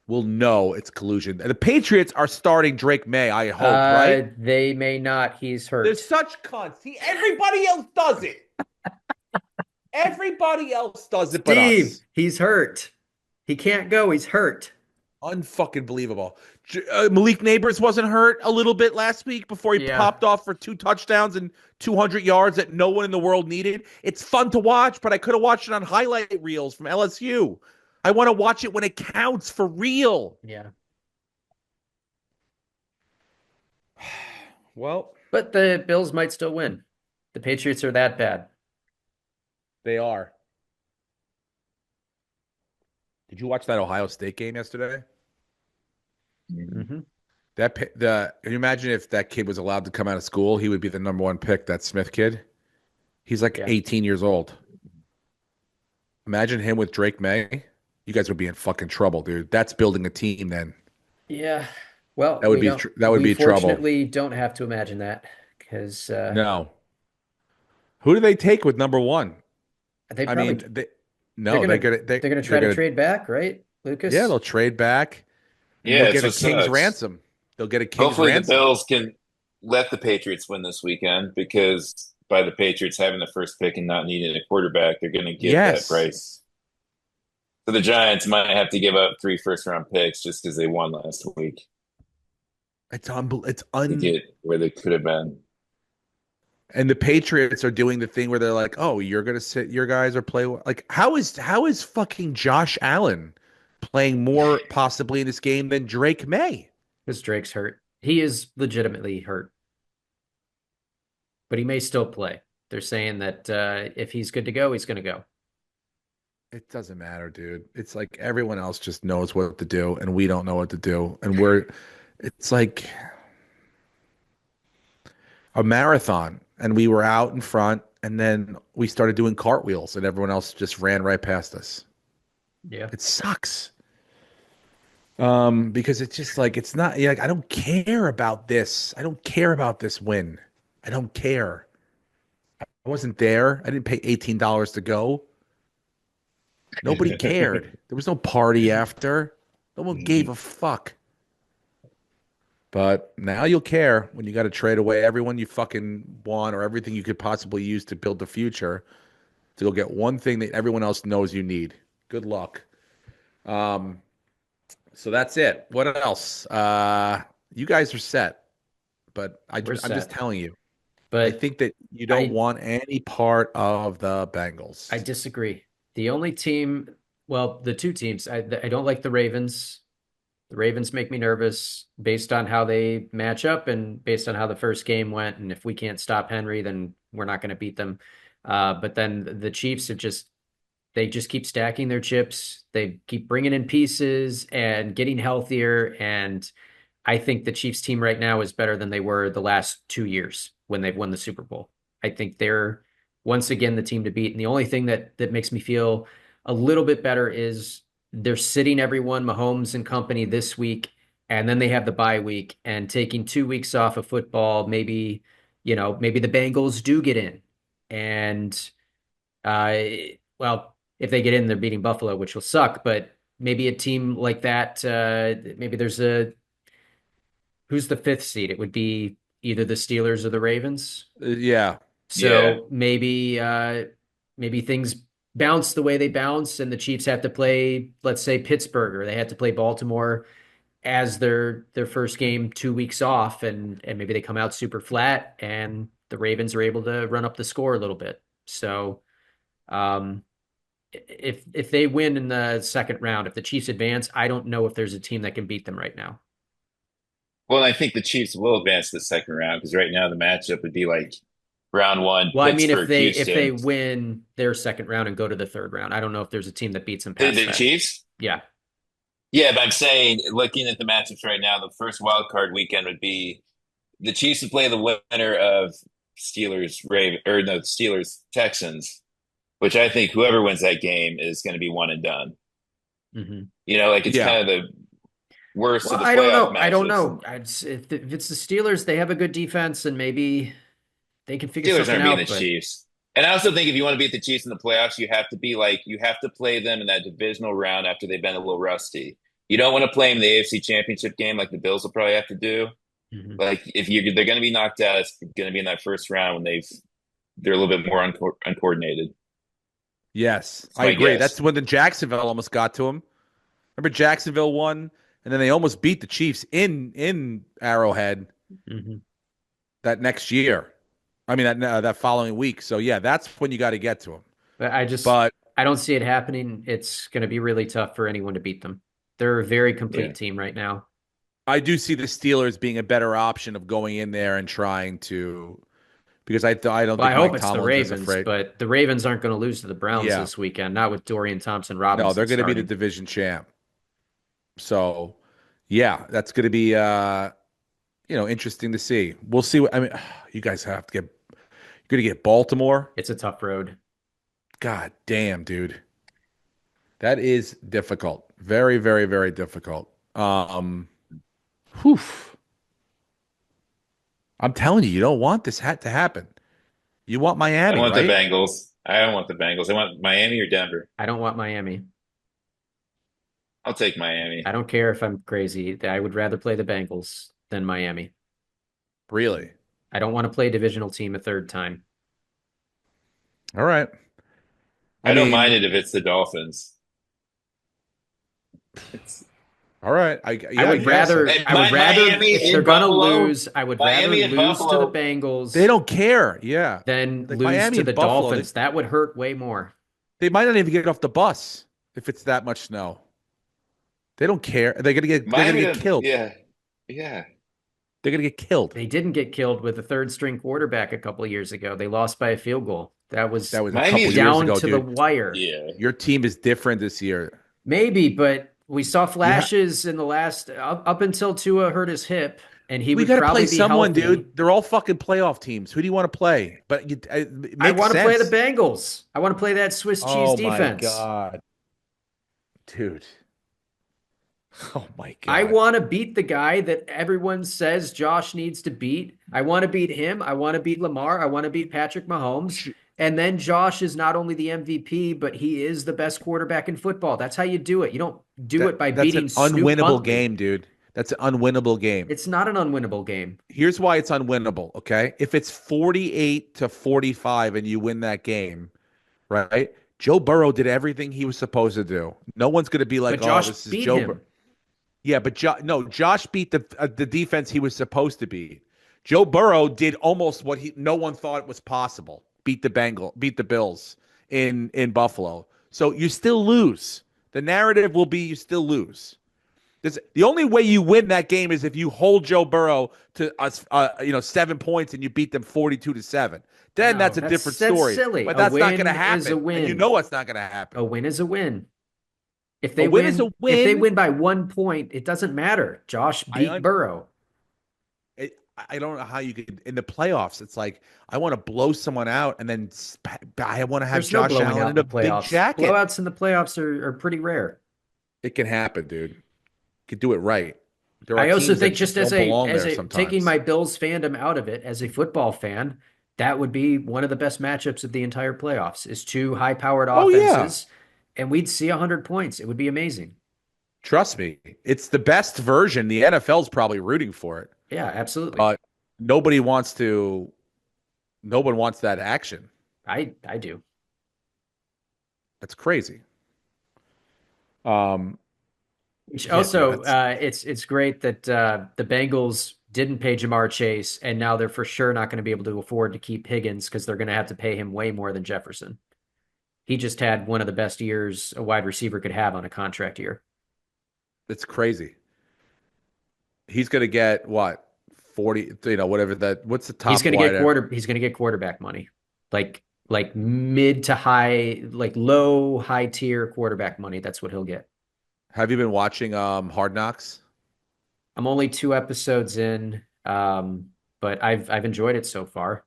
Speaker 2: We'll know it's collusion. And the Patriots are starting Drake May, I hope, right?
Speaker 3: They may not. He's
Speaker 2: They're
Speaker 3: hurt.
Speaker 2: such cunts. Everybody else does it. Everybody else does it but
Speaker 3: Steve,
Speaker 2: us.
Speaker 3: he's hurt. He can't go. He's hurt.
Speaker 2: Unfucking believable. Malik Neighbors wasn't hurt a little bit last week before he
Speaker 3: Yeah.
Speaker 2: popped off for 2 touchdowns and 200 yards that no one in the world needed. It's fun to watch, but I could have watched it on highlight reels from LSU. I want to watch it when it counts for real.
Speaker 3: Yeah.
Speaker 2: Well,
Speaker 3: But the Bills might still win. The Patriots are that bad.
Speaker 2: they are. Did you watch that Ohio State game yesterday?
Speaker 3: Mm-hmm.
Speaker 2: Can you imagine if that kid was allowed to come out of school? He would be the number one pick. That Smith kid. He's like
Speaker 3: Yeah.
Speaker 2: 18 years old. Imagine him with Drake May. You guys would be in fucking trouble, dude. That's building a team. Then
Speaker 3: Yeah. Well,
Speaker 2: that would
Speaker 3: we
Speaker 2: be
Speaker 3: don't.
Speaker 2: that would
Speaker 3: We
Speaker 2: be trouble.
Speaker 3: fortunately don't have to imagine that because
Speaker 2: No. Who do they take with number one?
Speaker 3: they
Speaker 2: I
Speaker 3: probably
Speaker 2: mean, they
Speaker 3: they're
Speaker 2: no,
Speaker 3: gonna they're gonna
Speaker 2: they're
Speaker 3: try to
Speaker 2: gonna
Speaker 3: trade back, right,
Speaker 2: yeah,
Speaker 3: Lucas?
Speaker 2: they'll trade back and
Speaker 4: Yeah,
Speaker 2: they'll
Speaker 4: it's
Speaker 2: get a
Speaker 4: what
Speaker 2: king's
Speaker 4: sucks.
Speaker 2: ransom. They'll get a king's
Speaker 4: Hopefully, the
Speaker 2: ransom.
Speaker 4: Bills can let the Patriots win this weekend because by the Patriots having the first pick and not needing a quarterback, they're going to get that
Speaker 2: Yes.
Speaker 4: price. So the Giants might have to give up 3 first-round picks just because they won last week
Speaker 2: It's
Speaker 4: to get where they could have been.
Speaker 2: and the Patriots are doing the thing where they're like, "Oh, you're gonna sit your guys or play like how is fucking Josh Allen playing more possibly in this game than Drake May?"
Speaker 3: Because Drake's hurt. He is legitimately hurt, but he may still play. They're saying that if he's good to go, he's going to go.
Speaker 2: It doesn't matter, dude. It's like everyone else just knows what to do, and we don't know what to do, and it's like a marathon, and we were out in front, and then we started doing cartwheels, and everyone else just ran right past us.
Speaker 3: Yeah.
Speaker 2: It sucks. Because it's just like it's not like I don't care about this. I don't care about this win. I don't care. I wasn't there. I didn't pay $18 to go. Nobody cared. There was no party after. No one gave a fuck. But now you'll care when you got to trade away everyone you fucking want or everything you could possibly use to build the future to go get one thing that everyone else knows you need. Good luck. So that's it. What else? You guys are set, but
Speaker 3: We're
Speaker 2: I'm just
Speaker 3: set.
Speaker 2: telling you. I
Speaker 3: But
Speaker 2: think that you don't
Speaker 3: I
Speaker 2: want any part of the
Speaker 3: I
Speaker 2: Bengals.
Speaker 3: disagree. The only team, well, the two teams, I don't like the Ravens. The Ravens make me nervous based on how they match up and based on how the first game went. And if we can't stop Henry, then we're not going to beat them. But then the Chiefs have just they just keep stacking their chips. They keep bringing in pieces and getting healthier. And I think the Chiefs team right now is better than they were the last 2 years when they've won the Super Bowl. I think they're once again the team to beat. And the only thing that makes me feel a little bit better is they're sitting everyone, Mahomes and company, this week, and then they have the bye week and taking 2 weeks off of football. Maybe, maybe the Bengals do get in. And uh, well, if they get in, they're beating Buffalo, which will suck. But maybe a team like that, maybe there's who's the fifth seed? It would be either the Steelers or the Ravens.
Speaker 2: Yeah.
Speaker 4: Yeah.
Speaker 3: So maybe things bounce the way they bounce, and the Chiefs have to play, let's say, Pittsburgh, or they have to play Baltimore as their first game, 2 weeks off, and maybe they come out super flat, and the Ravens are able to run up the score a little bit. So um, if they win in the second round, if the Chiefs advance, I don't know if there's a team that can beat them right now.
Speaker 4: Well, I think the Chiefs will advance to the second round because right now the matchup would be like round one,
Speaker 3: Well, I mean, if
Speaker 4: Pittsburgh,
Speaker 3: they
Speaker 4: Houston.
Speaker 3: win their second round and go to the third round, I don't know if there's a team that beats them past
Speaker 4: The
Speaker 3: that.
Speaker 4: Chiefs?
Speaker 3: Yeah.
Speaker 4: Yeah, but I'm saying, looking at the matchups right now, the first wild card weekend would be the Chiefs would play the winner of Steelers Texans, which I think whoever wins that game is going to be one and done.
Speaker 3: Mm-hmm.
Speaker 4: Like it's
Speaker 2: Yeah.
Speaker 4: kind of the worst
Speaker 3: Well,
Speaker 4: of the
Speaker 3: I don't
Speaker 4: playoff
Speaker 3: know. I don't
Speaker 4: matchups.
Speaker 3: know. If it's the Steelers, they have a good defense, and maybe they can figure
Speaker 4: Steelers
Speaker 3: something
Speaker 4: aren't beating the
Speaker 3: out. But
Speaker 4: Chiefs. And I also think if you want to beat the Chiefs in the playoffs, you have to play them in that divisional round after they've been a little rusty. You don't want to play them in the AFC Championship game like the Bills will probably have to do.
Speaker 3: Mhm.
Speaker 4: Like if they're going to be knocked out, it's going to be in that first round when they're a little bit more uncoordinated.
Speaker 2: Yes,
Speaker 4: That's
Speaker 2: I
Speaker 4: my
Speaker 2: agree.
Speaker 4: guess.
Speaker 2: That's when the Jacksonville almost got to him. Remember Jacksonville won, and then they almost beat the Chiefs in Arrowhead
Speaker 3: Mhm.
Speaker 2: that next year. I mean that following week. So yeah, that's when you got to get to them.
Speaker 3: But
Speaker 2: But
Speaker 3: I don't see it happening. It's going to be really tough for anyone to beat them. They're a very
Speaker 4: Yeah.
Speaker 3: complete team right now.
Speaker 2: I do see the Steelers being a better option of going in there and trying to because I don't
Speaker 3: Well, I
Speaker 2: think
Speaker 3: hope
Speaker 2: Mike
Speaker 3: it's the
Speaker 2: Tomlin is
Speaker 3: Ravens,
Speaker 2: afraid.
Speaker 3: but the Ravens aren't going to lose to the Browns
Speaker 2: Yeah,
Speaker 3: this weekend, not with Dorian Thompson
Speaker 2: no, they're
Speaker 3: Robinson
Speaker 2: going to be the
Speaker 3: starting.
Speaker 2: division champ. So yeah, that's going to be interesting to see. We'll see. I mean, you guys have to get you're going to get Baltimore.
Speaker 3: It's a tough road.
Speaker 2: God damn, dude. That is difficult. Very, very, very difficult. Whew. I'm telling you, you don't want this hat to happen. You want
Speaker 4: I
Speaker 2: Miami,
Speaker 4: want the
Speaker 2: right?
Speaker 4: Bengals. I don't want the Bengals. I want Miami or Denver.
Speaker 3: I don't want Miami.
Speaker 4: I'll take Miami.
Speaker 3: I don't care if I'm crazy. I would rather play the Bengals than Miami.
Speaker 2: Really?
Speaker 3: I don't want to play a divisional team a third time.
Speaker 2: All right. I
Speaker 4: I don't mind
Speaker 2: mean,
Speaker 4: it if it's the Dolphins. It's
Speaker 2: all right.
Speaker 3: I
Speaker 2: Yeah, I
Speaker 3: would
Speaker 2: guess.
Speaker 3: rather
Speaker 4: and
Speaker 3: I would rather
Speaker 4: Miami
Speaker 3: if they're
Speaker 4: in
Speaker 3: gonna
Speaker 4: Buffalo.
Speaker 3: lose, I would rather
Speaker 4: Miami and
Speaker 3: lose to the
Speaker 4: Buffalo.
Speaker 2: They
Speaker 3: Bengals
Speaker 2: don't care. Yeah.
Speaker 3: than
Speaker 2: Like
Speaker 3: lose
Speaker 2: Miami
Speaker 3: to the
Speaker 2: and Buffalo,
Speaker 3: Dolphins. That would hurt way more.
Speaker 2: they might not even get off the bus if it's that much snow. They don't care. They're gonna
Speaker 4: Miami,
Speaker 2: get killed.
Speaker 4: yeah, yeah.
Speaker 2: They're gonna get killed.
Speaker 3: They didn't get killed with a third string quarterback a couple of years ago. They lost by a field goal. That was
Speaker 2: That was a couple
Speaker 4: Miami's
Speaker 2: years
Speaker 3: down
Speaker 2: ago,
Speaker 3: to the
Speaker 2: dude.
Speaker 3: wire.
Speaker 4: Yeah.
Speaker 2: Your team is different this year.
Speaker 3: Maybe, but we saw
Speaker 2: You ha-
Speaker 3: flashes in the last up until Tua hurt his hip, and he
Speaker 2: we
Speaker 3: would
Speaker 2: got to play
Speaker 3: probably be
Speaker 2: someone,
Speaker 3: healthy.
Speaker 2: dude. They're all fucking playoff teams. Who do you want to play? But it
Speaker 3: I
Speaker 2: makes
Speaker 3: want to play the
Speaker 2: sense.
Speaker 3: Bengals. I want to play that Swiss cheese
Speaker 2: Oh my
Speaker 3: defense.
Speaker 2: god, dude. Oh my
Speaker 3: I
Speaker 2: god.
Speaker 3: want to beat the guy that everyone says Josh needs to beat. I want to beat him. I want to beat Lamar. I want to beat Patrick Mahomes. And then Josh is not only the MVP, but he is the best quarterback in football. That's how you do it. You don't do it by
Speaker 2: That's an
Speaker 3: beating Snoop
Speaker 2: unwinnable
Speaker 3: Huntley.
Speaker 2: game, dude. That's an unwinnable game.
Speaker 3: It's not an unwinnable game.
Speaker 2: Here's why it's unwinnable, okay? If it's 48-45 and you win that game, right? Joe Burrow did everything he was supposed to do. No one's going to be like,
Speaker 3: But
Speaker 2: "Oh,
Speaker 3: Josh
Speaker 2: this is
Speaker 3: beat
Speaker 2: Joe
Speaker 3: him.
Speaker 2: Burrow." Yeah, but no, Josh beat the defense he was supposed to beat. Joe Burrow did almost what no one thought was possible. Beat the Bills in Buffalo. So you still lose. The narrative will be you still lose. The only way you win that game is if you hold Joe Burrow to 7 points and you beat them 42-7. Then
Speaker 3: No,
Speaker 2: that's a different
Speaker 3: that's
Speaker 2: story.
Speaker 3: silly.
Speaker 2: But
Speaker 3: A
Speaker 2: that's not going to
Speaker 3: win is a
Speaker 2: happen, and you
Speaker 3: win.
Speaker 2: know it's not going to happen.
Speaker 3: A win is a win. If
Speaker 2: A
Speaker 3: they
Speaker 2: win is a
Speaker 3: win, if they
Speaker 2: win.
Speaker 3: win by 1 point, it doesn't matter. Josh
Speaker 2: I
Speaker 3: beat Burrow.
Speaker 2: I don't know how you could in the playoffs. It's like I want to blow someone out, and then I want to have
Speaker 3: There's no
Speaker 2: Josh
Speaker 3: blowing
Speaker 2: Allen
Speaker 3: out
Speaker 2: in
Speaker 3: in
Speaker 2: a
Speaker 3: the
Speaker 2: big
Speaker 3: playoffs.
Speaker 2: jacket.
Speaker 3: Blowouts in the playoffs are pretty rare.
Speaker 2: It can happen, dude. You could do it right. There are
Speaker 3: I also
Speaker 2: teams
Speaker 3: think
Speaker 2: that
Speaker 3: just
Speaker 2: don't belong there
Speaker 3: taking
Speaker 2: sometimes.
Speaker 3: my Bills fandom out of it as a football fan, that would be one of the best matchups of the entire playoffs is two high-powered
Speaker 2: Oh yeah,
Speaker 3: offenses, and we'd see 100 points. It would be amazing.
Speaker 2: trust me, it's the best version. The NFL's probably rooting for it,
Speaker 3: Yeah, absolutely.
Speaker 2: but nobody wants to. No one wants that action.
Speaker 3: I do.
Speaker 2: That's crazy. Um,
Speaker 3: Which
Speaker 2: yeah, dude,
Speaker 3: also,
Speaker 2: that's
Speaker 3: it's great that the Bengals didn't pay Jamar Chase, and now they're for sure not going to be able to afford to keep Higgins because they're going to have to pay him way more than Jefferson. He just had one of the best years a wide receiver could have on a contract year.
Speaker 2: it's crazy. He's gonna get what 40, whatever that. What's the top wide?
Speaker 3: He's going to get quarterback money. Like mid to high, like low high tier quarterback money. That's what he'll get.
Speaker 2: Have you been watching Hard Knocks?
Speaker 3: I'm only 2 episodes in, but I've enjoyed it so far.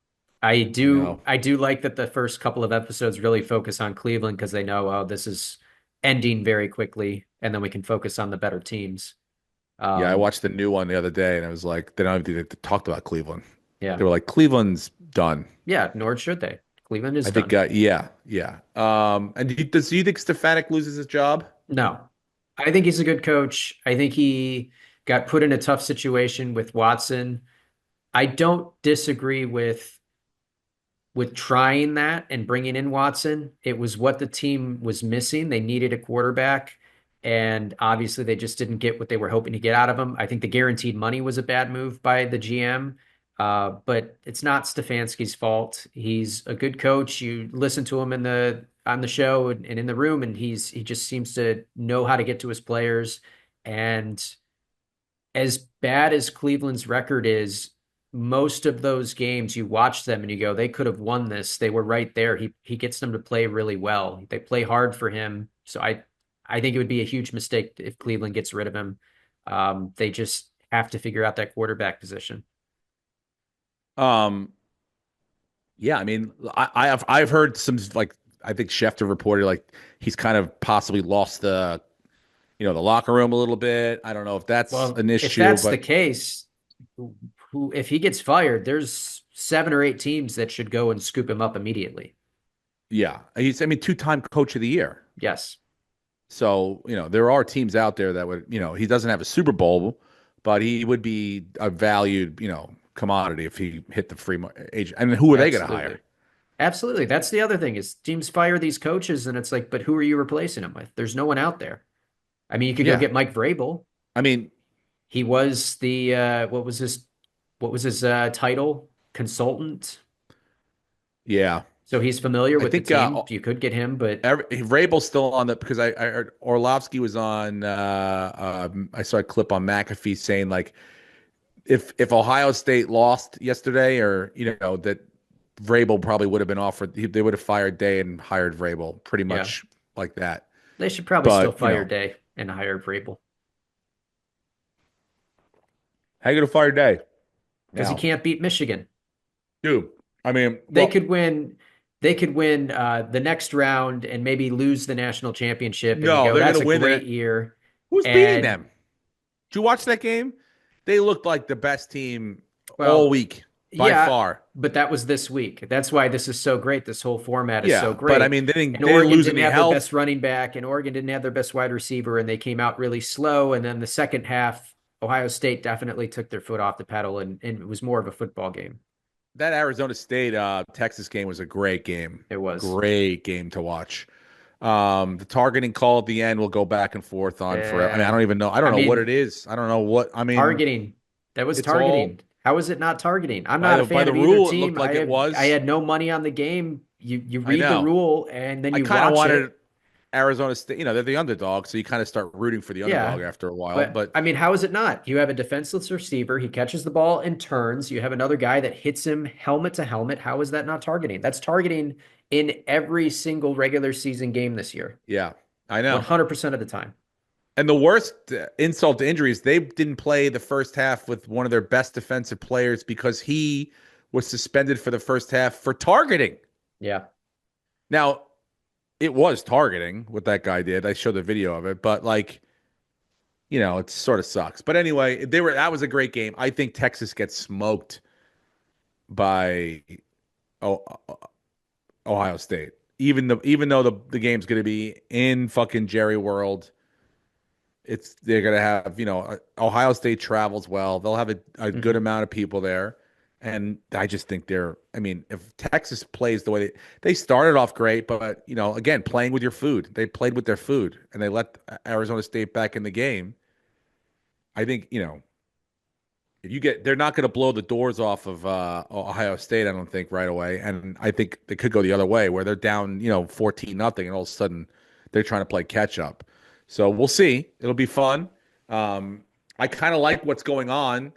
Speaker 2: No.
Speaker 3: I do like that the first couple of episodes really focus on Cleveland because they know, oh, this is ending very quickly, and then we can focus on the better teams.
Speaker 2: Yeah, I
Speaker 3: Um,
Speaker 2: watched the new one the other day, and I was like, they don't even talked about Cleveland.
Speaker 3: yeah,
Speaker 2: They were like, Cleveland's done.
Speaker 3: yeah, nor should they. Cleveland is
Speaker 2: I think,
Speaker 3: done.
Speaker 2: yeah, yeah. And do you think Stefanik loses his job?
Speaker 3: No, I think he's a good coach. I think he got put in a tough situation with Watson. I don't disagree with trying that and bringing in Watson. It was what the team was missing. They needed a quarterback, and obviously they just didn't get what they were hoping to get out of him. I think the guaranteed money was a bad move by the GM, but it's not Stefanski's fault. He's a good coach. You listen to him on the show and in the room, and he just seems to know how to get to his players. And as bad as Cleveland's record is, most of those games you watch them and you go, they could have won this. They were right there. He gets them to play really well. They play hard for him. So I think it would be a huge mistake if Cleveland gets rid of him. They just have to figure out that quarterback position.
Speaker 2: Um, yeah, I mean, I've heard some like I think Schefter reported like he's kind of possibly lost the locker room a little bit. I don't know if that's
Speaker 3: Well,
Speaker 2: an
Speaker 3: if
Speaker 2: issue,
Speaker 3: that's the
Speaker 2: but
Speaker 3: case, if he gets fired, there's 7 or 8 teams that should go and scoop him up immediately.
Speaker 2: yeah, I mean, two-time coach of the year.
Speaker 3: Yes.
Speaker 2: So, there are teams out there that would, he doesn't have a Super Bowl, but he would be a valued, commodity if he hit the agent. And who are they going to
Speaker 3: Absolutely.
Speaker 2: hire?
Speaker 3: Absolutely. That's the other thing is teams fire these coaches and it's like, but who are you replacing them with? There's no one out there. I mean, you could go
Speaker 2: Yeah.
Speaker 3: get Mike Vrabel.
Speaker 2: I mean,
Speaker 3: He was the what was his title? Consultant.
Speaker 2: yeah.
Speaker 3: So he's familiar
Speaker 2: I
Speaker 3: with the
Speaker 2: think
Speaker 3: team. You could get him, but
Speaker 2: Vrabel's still on because I heard Orlovsky was on. I saw a clip on McAfee saying like if Ohio State lost yesterday, or that Vrabel probably would have been offered. They would have fired Day and hired Vrabel, pretty
Speaker 3: yeah,
Speaker 2: much like that.
Speaker 3: they should probably still
Speaker 2: But
Speaker 3: fire Day and hire Vrabel
Speaker 2: how you gonna fire Day
Speaker 3: because he
Speaker 2: now,
Speaker 3: can't beat Michigan.
Speaker 2: dude? I mean,
Speaker 3: They could win. They could win the next round and maybe lose the national championship. And you
Speaker 2: no,
Speaker 3: go,
Speaker 2: they're
Speaker 3: that's
Speaker 2: gonna
Speaker 3: a
Speaker 2: win
Speaker 3: great
Speaker 2: it.
Speaker 3: year.
Speaker 2: Who's beating
Speaker 3: And
Speaker 2: them? Did you watch that game? They looked like the best team all
Speaker 3: well,
Speaker 2: week by
Speaker 3: yeah,
Speaker 2: far.
Speaker 3: but that was this week. That's why this is so great. This whole format is so
Speaker 2: Yeah, but I
Speaker 3: great.
Speaker 2: mean,
Speaker 3: And
Speaker 2: they didn't
Speaker 3: Oregon
Speaker 2: lose
Speaker 3: didn't
Speaker 2: any
Speaker 3: have their
Speaker 2: health.
Speaker 3: best running back, and Oregon didn't have their best wide receiver, and they came out really slow. And then the second half, Ohio State definitely took their foot off the pedal, and it was more of a football game.
Speaker 2: That Arizona State Texas game was a great game.
Speaker 3: It was.
Speaker 2: Great game to watch. The targeting call at the end will go back and forth on forever. I mean, I
Speaker 3: Uh,
Speaker 2: don't even know. I don't
Speaker 3: I
Speaker 2: know what
Speaker 3: mean,
Speaker 2: it is. I don't know what. I mean,
Speaker 3: targeting. That was
Speaker 2: it's all
Speaker 3: targeting. How is it not targeting? I'm
Speaker 2: by
Speaker 3: not a
Speaker 2: the
Speaker 3: fan of either
Speaker 2: rule. It
Speaker 3: team.
Speaker 2: looked like it
Speaker 3: I
Speaker 2: was.
Speaker 3: had no money on the game. You
Speaker 2: I
Speaker 3: read the
Speaker 2: know.
Speaker 3: rule and then
Speaker 2: I
Speaker 3: you
Speaker 2: kind of
Speaker 3: watch
Speaker 2: wanted
Speaker 3: it.
Speaker 2: Arizona State. They're the underdog, so you kind of start rooting for the underdog
Speaker 3: Yeah.
Speaker 2: after a while.
Speaker 3: But
Speaker 2: But
Speaker 3: I mean, how is it not? You have a defenseless receiver. He catches the ball and turns. You have another guy that hits him helmet to helmet. How is that not targeting? That's targeting in every single regular season game this year,
Speaker 2: yeah, I know.
Speaker 3: 100% of the time.
Speaker 2: And the worst insult to injury is they didn't play the first half with one of their best defensive players because he was suspended for the first half for targeting.
Speaker 3: Yeah.
Speaker 2: Now, it was targeting what that guy did. I showed the video of it, but it sort of sucks. But anyway, that was a great game. I think Texas gets smoked by oh, Ohio State. Even though the game's going to be in fucking Jerry World, they're going to have, Ohio State travels well. They'll have a good amount of people there. And I just think I mean, if Texas plays the way they started off great, but, again, playing with your food, they played with their food and they let Arizona State back in the game. I think, they're not going to blow the doors off of Ohio State, I don't think, right away. And I think they could go the other way where they're down, 14-0, and all of a sudden they're trying to play catch up. So we'll see. It'll be fun. I kind of like what's going on.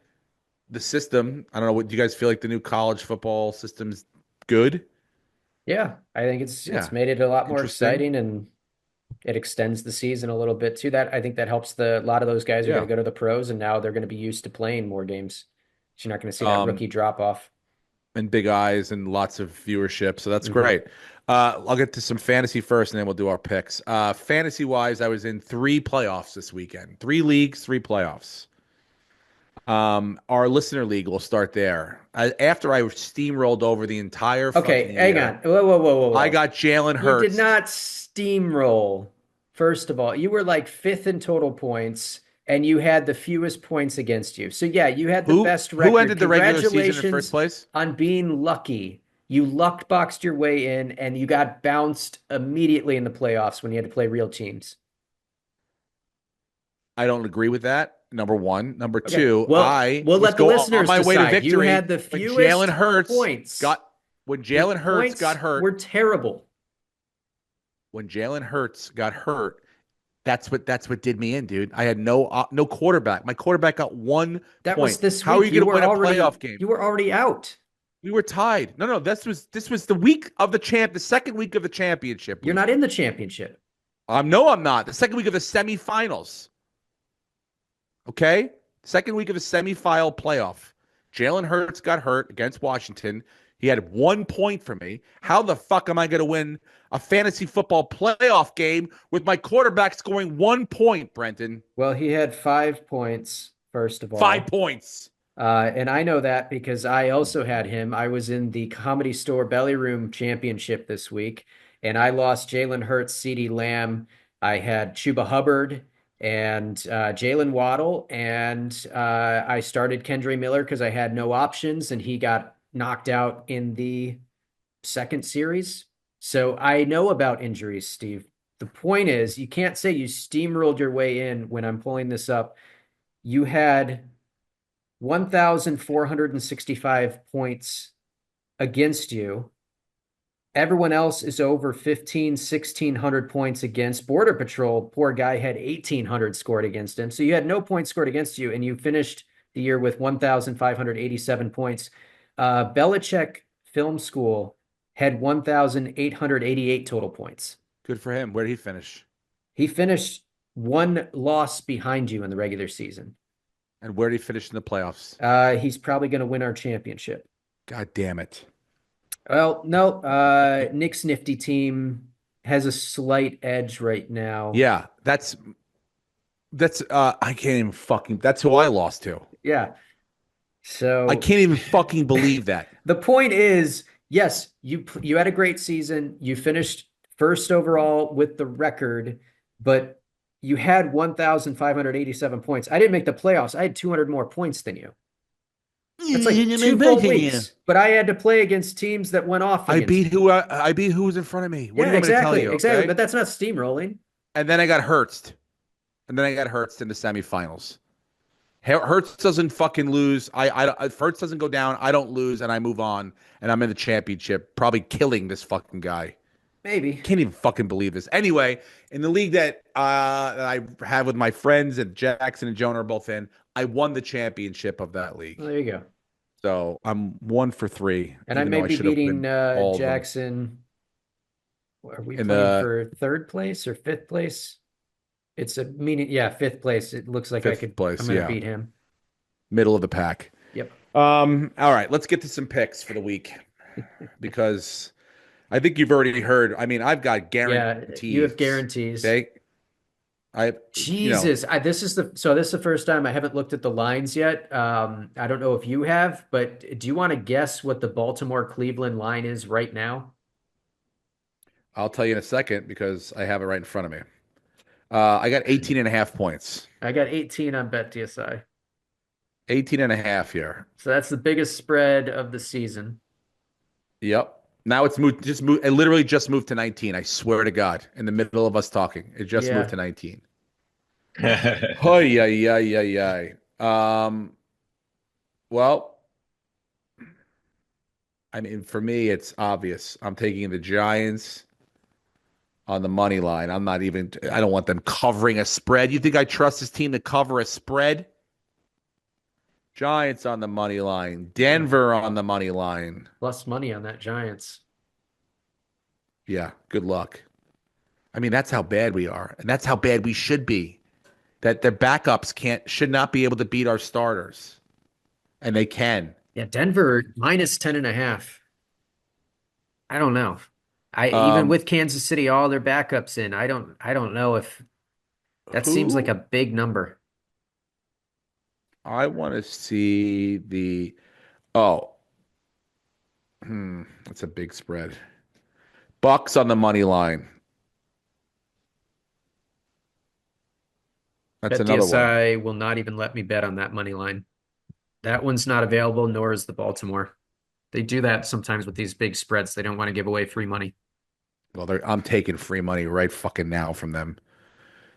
Speaker 2: The system. I don't know. Do you guys feel like the new college football system's good?
Speaker 3: Yeah. I think it's
Speaker 2: Yeah.
Speaker 3: made it a lot more
Speaker 2: Interesting.
Speaker 3: exciting and it extends the season a little bit too. That I think that helps a lot of those guys are going
Speaker 2: Yeah.
Speaker 3: to go to the pros and now they're going to be used to playing more games. So you're not going to see that
Speaker 2: Um,
Speaker 3: rookie drop off.
Speaker 2: and big eyes and lots of viewership. So that's
Speaker 3: Mhm.
Speaker 2: great. I'll get to some fantasy first and then we'll do our picks. Fantasy wise, I was in 3 playoffs this weekend. 3 leagues, 3 playoffs. Our listener league will start there. After I steamrolled over the entire
Speaker 3: Okay,
Speaker 2: fucking
Speaker 3: hang on.
Speaker 2: year,
Speaker 3: Whoa, whoa, whoa, whoa,
Speaker 2: I
Speaker 3: whoa.
Speaker 2: got Jalen
Speaker 3: You did
Speaker 2: Hurts.
Speaker 3: not steamroll. First of all, you were like fifth in total points, and you had the fewest points against you. So yeah, you had the best
Speaker 2: Who
Speaker 3: record.
Speaker 2: ended the regular season in first
Speaker 3: Congratulations
Speaker 2: place?
Speaker 3: on being lucky. You luck boxed your way in, and you got bounced immediately in the playoffs when you had to play real teams.
Speaker 2: I don't agree with that. Number one. Number
Speaker 3: Okay,
Speaker 2: two,
Speaker 3: well,
Speaker 2: I
Speaker 3: we'll
Speaker 2: was
Speaker 3: let the
Speaker 2: go on
Speaker 3: listeners
Speaker 2: my way to
Speaker 3: decide. You
Speaker 2: victory
Speaker 3: had the
Speaker 2: when Jalen
Speaker 3: fewest
Speaker 2: Hurts
Speaker 3: points.
Speaker 2: got when
Speaker 3: Your
Speaker 2: Jalen Hurts got
Speaker 3: points
Speaker 2: hurt.
Speaker 3: were terrible.
Speaker 2: When Jalen Hurts got hurt, that's what did me in, dude. I had no quarterback. My quarterback got one
Speaker 3: That was
Speaker 2: point.
Speaker 3: this
Speaker 2: How are
Speaker 3: week.
Speaker 2: you going to win a playoff game?
Speaker 3: You were already out.
Speaker 2: We were tied. No, this was the week of the second week of the championship
Speaker 3: You're not
Speaker 2: week.
Speaker 3: in the championship.
Speaker 2: No, I'm not. The second week of the semifinals. Okay? Second week of the semifinal playoff. Jalen Hurts got hurt against Washington. He had 1 point for me. How the fuck am I going to win a fantasy football playoff game with my quarterback scoring 1 point, Brenton?
Speaker 3: Well, he had 5 points, first of
Speaker 2: Five
Speaker 3: all.
Speaker 2: points.
Speaker 3: And I know that because I also had him. I was in the Comedy Store Belly Room Championship this week, and I lost Jalen Hurts, CeeDee Lamb. I had Chuba Hubbard and Jalen Waddle, and I started Kendra Miller because I had no options, and he got knocked out in the second series. So I know about injuries, Steve. The point is, you can't say you steamrolled your way in when I'm pulling this up. You had 1,465 points against you. Everyone else is over 1,600 points against. Border Patrol, poor guy, had 1,800 scored against him. So you had no points scored against you, and you finished the year with 1,587 points. Belichick Film School had 1,888 total points.
Speaker 2: Good for him. Where did he finish?
Speaker 3: He finished one loss behind you in the regular season.
Speaker 2: And where did he finish in the playoffs?
Speaker 3: He's probably going to win our championship.
Speaker 2: God damn it.
Speaker 3: Well, no, Nick's nifty team has a slight edge right now.
Speaker 2: Yeah, that's I can't even that's who I lost to.
Speaker 3: Yeah. So
Speaker 2: I can't even fucking believe that.
Speaker 3: the point is, yes, you had a great season. You finished first overall with the record, but you had 1,587 points. I didn't make the playoffs. I had 200 more points than you. That's like two full weeks. But I had to play against teams that went off against me.
Speaker 2: I beat who was in front of me. What do
Speaker 3: Yeah,
Speaker 2: you want me to tell
Speaker 3: exactly,
Speaker 2: you?
Speaker 3: exactly.
Speaker 2: Okay.
Speaker 3: But that's not steamrolling.
Speaker 2: And then I got Hurts. And then I got Hurts in the semifinals. Hurts doesn't fucking lose. If Hurts doesn't go down, I don't lose, and I move on, and I'm in the championship, probably killing this fucking guy.
Speaker 3: Maybe.
Speaker 2: Can't even fucking believe this. Anyway, in the league that I have with my friends and Jackson and Jonah are both in, I won the championship of that league.
Speaker 3: Well, there you go.
Speaker 2: So I'm 1 for 3,
Speaker 3: And I
Speaker 2: even
Speaker 3: may
Speaker 2: though I
Speaker 3: be
Speaker 2: should have
Speaker 3: beating
Speaker 2: been all of them.
Speaker 3: Jackson. Are we
Speaker 2: In
Speaker 3: playing
Speaker 2: the
Speaker 3: for third place or fifth place? It's a meaning, yeah, fifth place. It looks like
Speaker 2: fifth
Speaker 3: I'm
Speaker 2: place,
Speaker 3: gonna
Speaker 2: yeah,
Speaker 3: beat him.
Speaker 2: middle of the pack.
Speaker 3: Yep.
Speaker 2: All right, let's get to some picks for the week because I think you've already heard. I mean, I've got
Speaker 3: Yeah, you have
Speaker 2: guarantees.
Speaker 3: guarantees.
Speaker 2: Okay, I, you know,
Speaker 3: Jesus, this is the first time I haven't looked at the lines yet. I don't know if you have, but do you want to guess what the Baltimore Cleveland line is right now?
Speaker 2: I'll tell you in a second because I have it right in front of me. I got 18 and a half points.
Speaker 3: I got 18 on BetDSI.
Speaker 2: 18 and a half here.
Speaker 3: So that's the biggest spread of the season.
Speaker 2: Yep. Now it's moved, just moved. It literally just moved to 19. I swear to God, in the middle of us talking, it just moved
Speaker 3: Yeah.
Speaker 2: to 19. Hoy, yeah, yeah, yeah, yeah. Well, I mean, for me, it's obvious. I'm taking the Giants on the money line. I don't want them covering a spread. You think I trust this team to cover a spread? Giants on the money line. Denver on the money line.
Speaker 3: Plus money on that Giants.
Speaker 2: Yeah, good luck. I mean, that's how bad we are, and that's how bad we should be. That their backups should not be able to beat our starters, and they can.
Speaker 3: Yeah, Denver minus 10 and a half. I don't know. I even
Speaker 2: Um,
Speaker 3: with Kansas City, all their backups in. I don't know if that seems like
Speaker 2: who
Speaker 3: a big number.
Speaker 2: I want to see oh, that's a big spread. Bucks on the money line. That's another one.
Speaker 3: BetDSI will not even let me bet on that money line. That one's not available, nor is the Baltimore. They do that sometimes with these big spreads. They don't want to give away free money.
Speaker 2: Well, I'm taking free money right fucking now from them.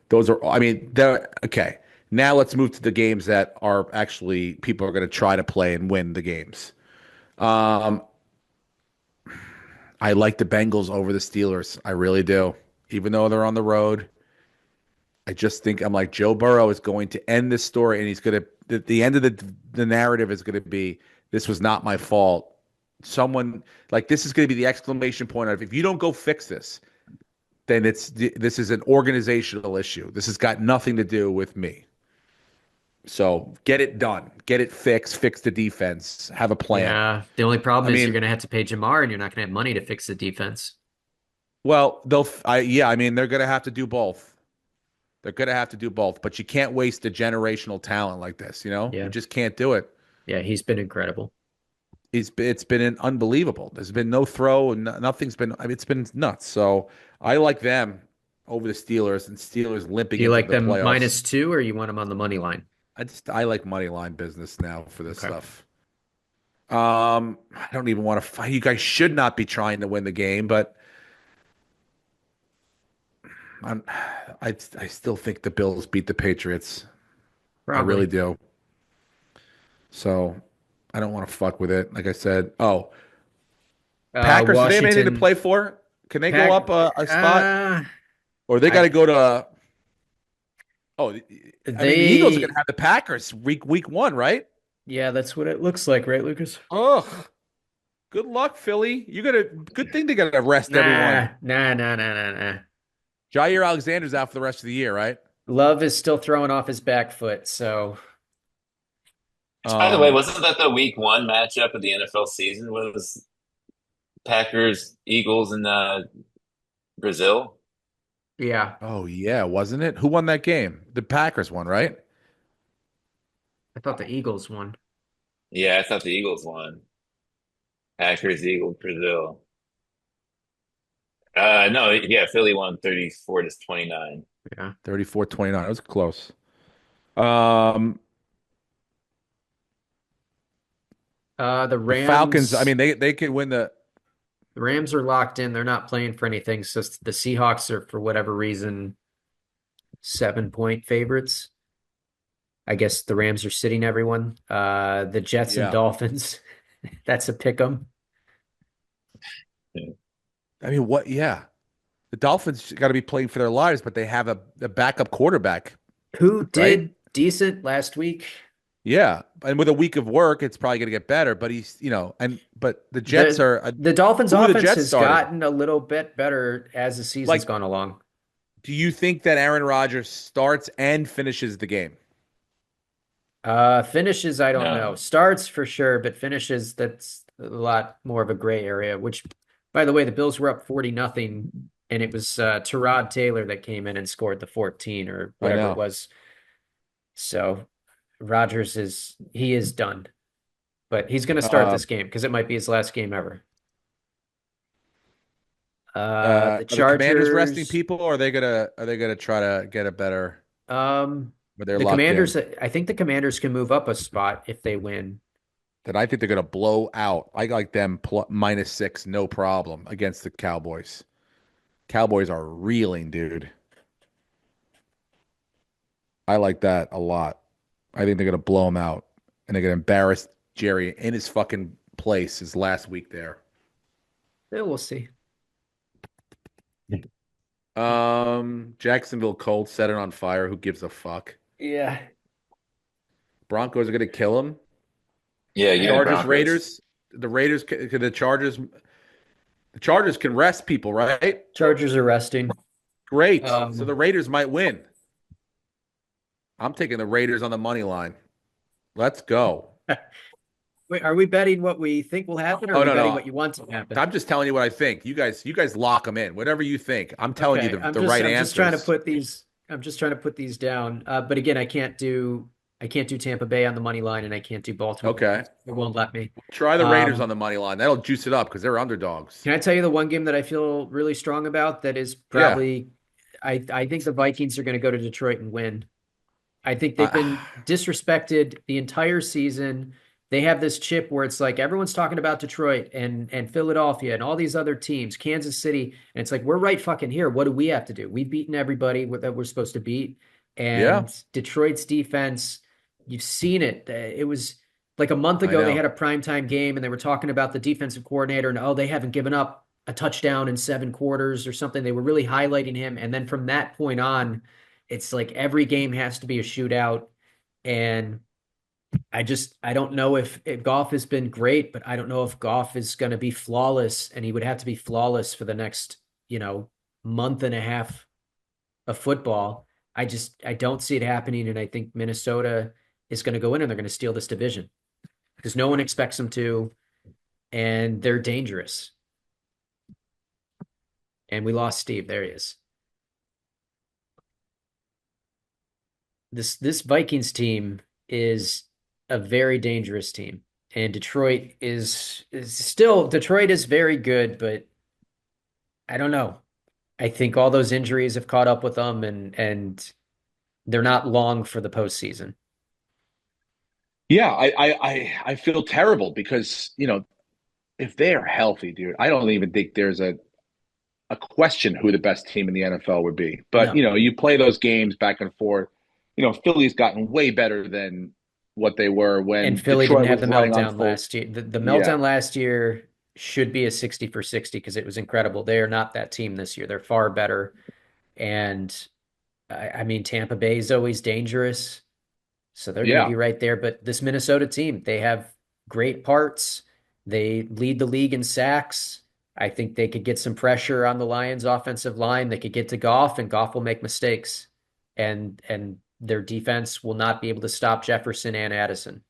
Speaker 2: Those are, I mean, they're okay. Now let's move to the games that are actually people are going to try to play and win the games. Um, I like the Bengals over the Steelers. I really do. Even though they're on the road, I just think I'm like Joe Burrow is going to end this story, and he's going to the end of the narrative is going to be this was not my fault. Someone like this is going to be the exclamation point of if you don't go fix this, then this is an organizational issue. This has got nothing to do with me. So get it done, get it fixed, fix the defense, have a plan.
Speaker 3: Yeah, the only
Speaker 2: I
Speaker 3: problem is you're
Speaker 2: mean,
Speaker 3: going to have to pay Jamar, and you're not going to have money to fix the defense.
Speaker 2: well, I mean, they're going to have to do both. They're going to have to do both, but you can't waste a generational talent like this. You know, you
Speaker 3: Yeah,
Speaker 2: just can't do it.
Speaker 3: yeah, he's been incredible.
Speaker 2: It's been unbelievable. There's been no throw, and nothing's been. I mean, it's been nuts. So I like them over the Steelers, and Steelers limping
Speaker 3: Do you
Speaker 2: into
Speaker 3: like
Speaker 2: the
Speaker 3: them
Speaker 2: playoffs.
Speaker 3: -2, or you want them on the money line?
Speaker 2: I like money line business now for this
Speaker 3: Okay.
Speaker 2: stuff. I don't even want to fight. You guys should not be trying to win the game, but I'm, I still think the Bills beat the Patriots. I really
Speaker 3: Probably.
Speaker 2: do. So I don't want to fuck with it. Like I said, oh, Packers, do they have anything to
Speaker 3: Washington
Speaker 2: play for? Can they go
Speaker 3: Pack.
Speaker 2: up a spot?
Speaker 3: Uh,
Speaker 2: Or they got
Speaker 3: I
Speaker 2: to go to, oh, I mean, the Eagles are going
Speaker 3: they
Speaker 2: to have the Packers week 1, right?
Speaker 3: yeah, that's what it looks like, right, Lucas?
Speaker 2: Ugh. Good luck, Philly. Good thing they got to rest everyone.
Speaker 3: Nah.
Speaker 2: Jair Alexander's out for the rest of the year, right?
Speaker 3: Love is still throwing off his back foot, so
Speaker 4: Which, by the way,
Speaker 2: Um,
Speaker 4: wasn't that the week one matchup of the NFL season? Was Packers, Eagles, and Brazil?
Speaker 3: yeah.
Speaker 2: oh yeah, wasn't it? Who won that game? The Packers won, right?
Speaker 3: I thought the Eagles won.
Speaker 4: Yeah, I thought the Eagles won. Packers, Eagles, Brazil. No, yeah, Philly won 34-29.
Speaker 3: Yeah.
Speaker 2: 34-29. It was close. Um,
Speaker 3: The
Speaker 2: The Falcons, I
Speaker 3: Rams,
Speaker 2: mean, they could win the.
Speaker 3: the Rams are locked in. They're not playing for anything. So the Seahawks are, for whatever reason, 7-point favorites. I guess the Rams are sitting everyone. The Jets and
Speaker 2: Yeah.
Speaker 3: Dolphins, that's a pick 'em.
Speaker 2: I mean, what? Yeah. The Dolphins got to be playing for their lives, but they have a backup quarterback,
Speaker 3: Who
Speaker 2: right?
Speaker 3: did decent last week?
Speaker 2: Yeah. And with a week of work, it's probably going to get better, but but the Jets
Speaker 3: The
Speaker 2: are,
Speaker 3: the Dolphins
Speaker 2: who are the
Speaker 3: offense
Speaker 2: Jets
Speaker 3: has
Speaker 2: starting?
Speaker 3: gotten a little bit better as the season's
Speaker 2: Like,
Speaker 3: gone along.
Speaker 2: do you think that Aaron Rodgers starts and finishes the game?
Speaker 3: Finishes, I don't know.
Speaker 4: No.
Speaker 3: Starts for sure, but finishes, that's a lot more of a gray area, which, by the way, the Bills were up 40-0, and it was Tyrod Taylor that came in and scored the 14 or
Speaker 2: I
Speaker 3: whatever it
Speaker 2: know.
Speaker 3: was. So Rodgers he is done, but he's going to start
Speaker 2: Uh,
Speaker 3: this game because it might be his last game ever. The
Speaker 2: are the Commanders resting
Speaker 3: Chargers,
Speaker 2: people, or are they gonna try to get a better
Speaker 3: um,
Speaker 2: where they're
Speaker 3: the
Speaker 2: locked
Speaker 3: Commanders,
Speaker 2: in?
Speaker 3: I think the Commanders can move up a spot if they win.
Speaker 2: Then I think they're gonna blow out. I like them -6, no problem against the Cowboys. Cowboys are reeling, dude. I like that a lot. I think they're gonna blow them out, and they're gonna embarrass Jerry in his fucking place his last week there.
Speaker 3: Yeah, we'll see.
Speaker 2: Jacksonville Colts set it on fire. Who gives a fuck?
Speaker 3: Yeah.
Speaker 2: Broncos are gonna kill them.
Speaker 4: Yeah, give me the
Speaker 2: Chargers,
Speaker 4: Broncos.
Speaker 2: Raiders. The Raiders, the Chargers. The Chargers can rest people, right?
Speaker 3: Chargers are resting.
Speaker 2: Great. So the
Speaker 3: Um,
Speaker 2: Raiders might win. I'm taking the Raiders on the money line. Let's go.
Speaker 3: Wait, are we betting what we think will happen, or are
Speaker 2: Oh
Speaker 3: we
Speaker 2: no,
Speaker 3: betting
Speaker 2: no.
Speaker 3: what you want to happen?
Speaker 2: I'm just telling you what I think. You guys lock them in. Whatever you think. I'm telling you
Speaker 3: Okay,
Speaker 2: the right
Speaker 3: I'm just trying to
Speaker 2: answers.
Speaker 3: put these. I'm just trying to put these down. But again, I can't do Tampa Bay on the money line, and I can't do Baltimore.
Speaker 2: Okay.
Speaker 3: It won't let me.
Speaker 2: Try the Raiders on
Speaker 3: Um,
Speaker 2: the money line. That'll juice it up because they're underdogs.
Speaker 3: can I tell you the one game that I feel really strong about? That is
Speaker 2: Yeah.
Speaker 3: probably, I think the Vikings are going to go to Detroit and win. I think they've
Speaker 2: Uh,
Speaker 3: been disrespected the entire season. They have this chip where it's like everyone's talking about Detroit and Philadelphia and all these other teams, Kansas City, and it's like we're right fucking here. What do we have to do? We've beaten everybody that we're supposed to beat,
Speaker 2: yeah,
Speaker 3: and Detroit's defense, you've seen it. It was like a month
Speaker 2: I
Speaker 3: ago they
Speaker 2: know.
Speaker 3: had a primetime game and they were talking about the defensive coordinator and oh they haven't given up a touchdown in 7 quarters or something. They were really highlighting him, and then from that point on it's like every game has to be a shootout. And I don't know if Goff has been great, but I don't know if Goff is going to be flawless, and he would have to be flawless for the next, month and a half of football. I don't see it happening. And I think Minnesota is going to go in and they're going to steal this division because no one expects them to, and they're dangerous. And we lost Steve. There he is. This Vikings team is a very dangerous team, and Detroit is very good, but I don't know. I think all those injuries have caught up with them, and they're not long for the postseason.
Speaker 2: Yeah, I feel terrible because, if they are healthy, dude, I don't even think there's a question who the best team in the NFL would be. But,
Speaker 3: No,
Speaker 2: you play those games back and forth. Philly's gotten way better than what they were
Speaker 3: and
Speaker 2: when
Speaker 3: Philly didn't
Speaker 2: Detroit
Speaker 3: have
Speaker 2: was
Speaker 3: the
Speaker 2: running on
Speaker 3: meltdown
Speaker 2: full.
Speaker 3: last year. The
Speaker 2: Yeah.
Speaker 3: meltdown last year should be a 60 for 60 because it was incredible. They are not that team this year. They're far better. And I mean, Tampa Bay is always dangerous. So they're going to
Speaker 2: Yeah.
Speaker 3: be right there. But this Minnesota team, they have great parts. They lead the league in sacks. I think they could get some pressure on the Lions' offensive line. They could get to Goff, and Goff will make mistakes. And their defense will not be able to stop Jefferson and Addison.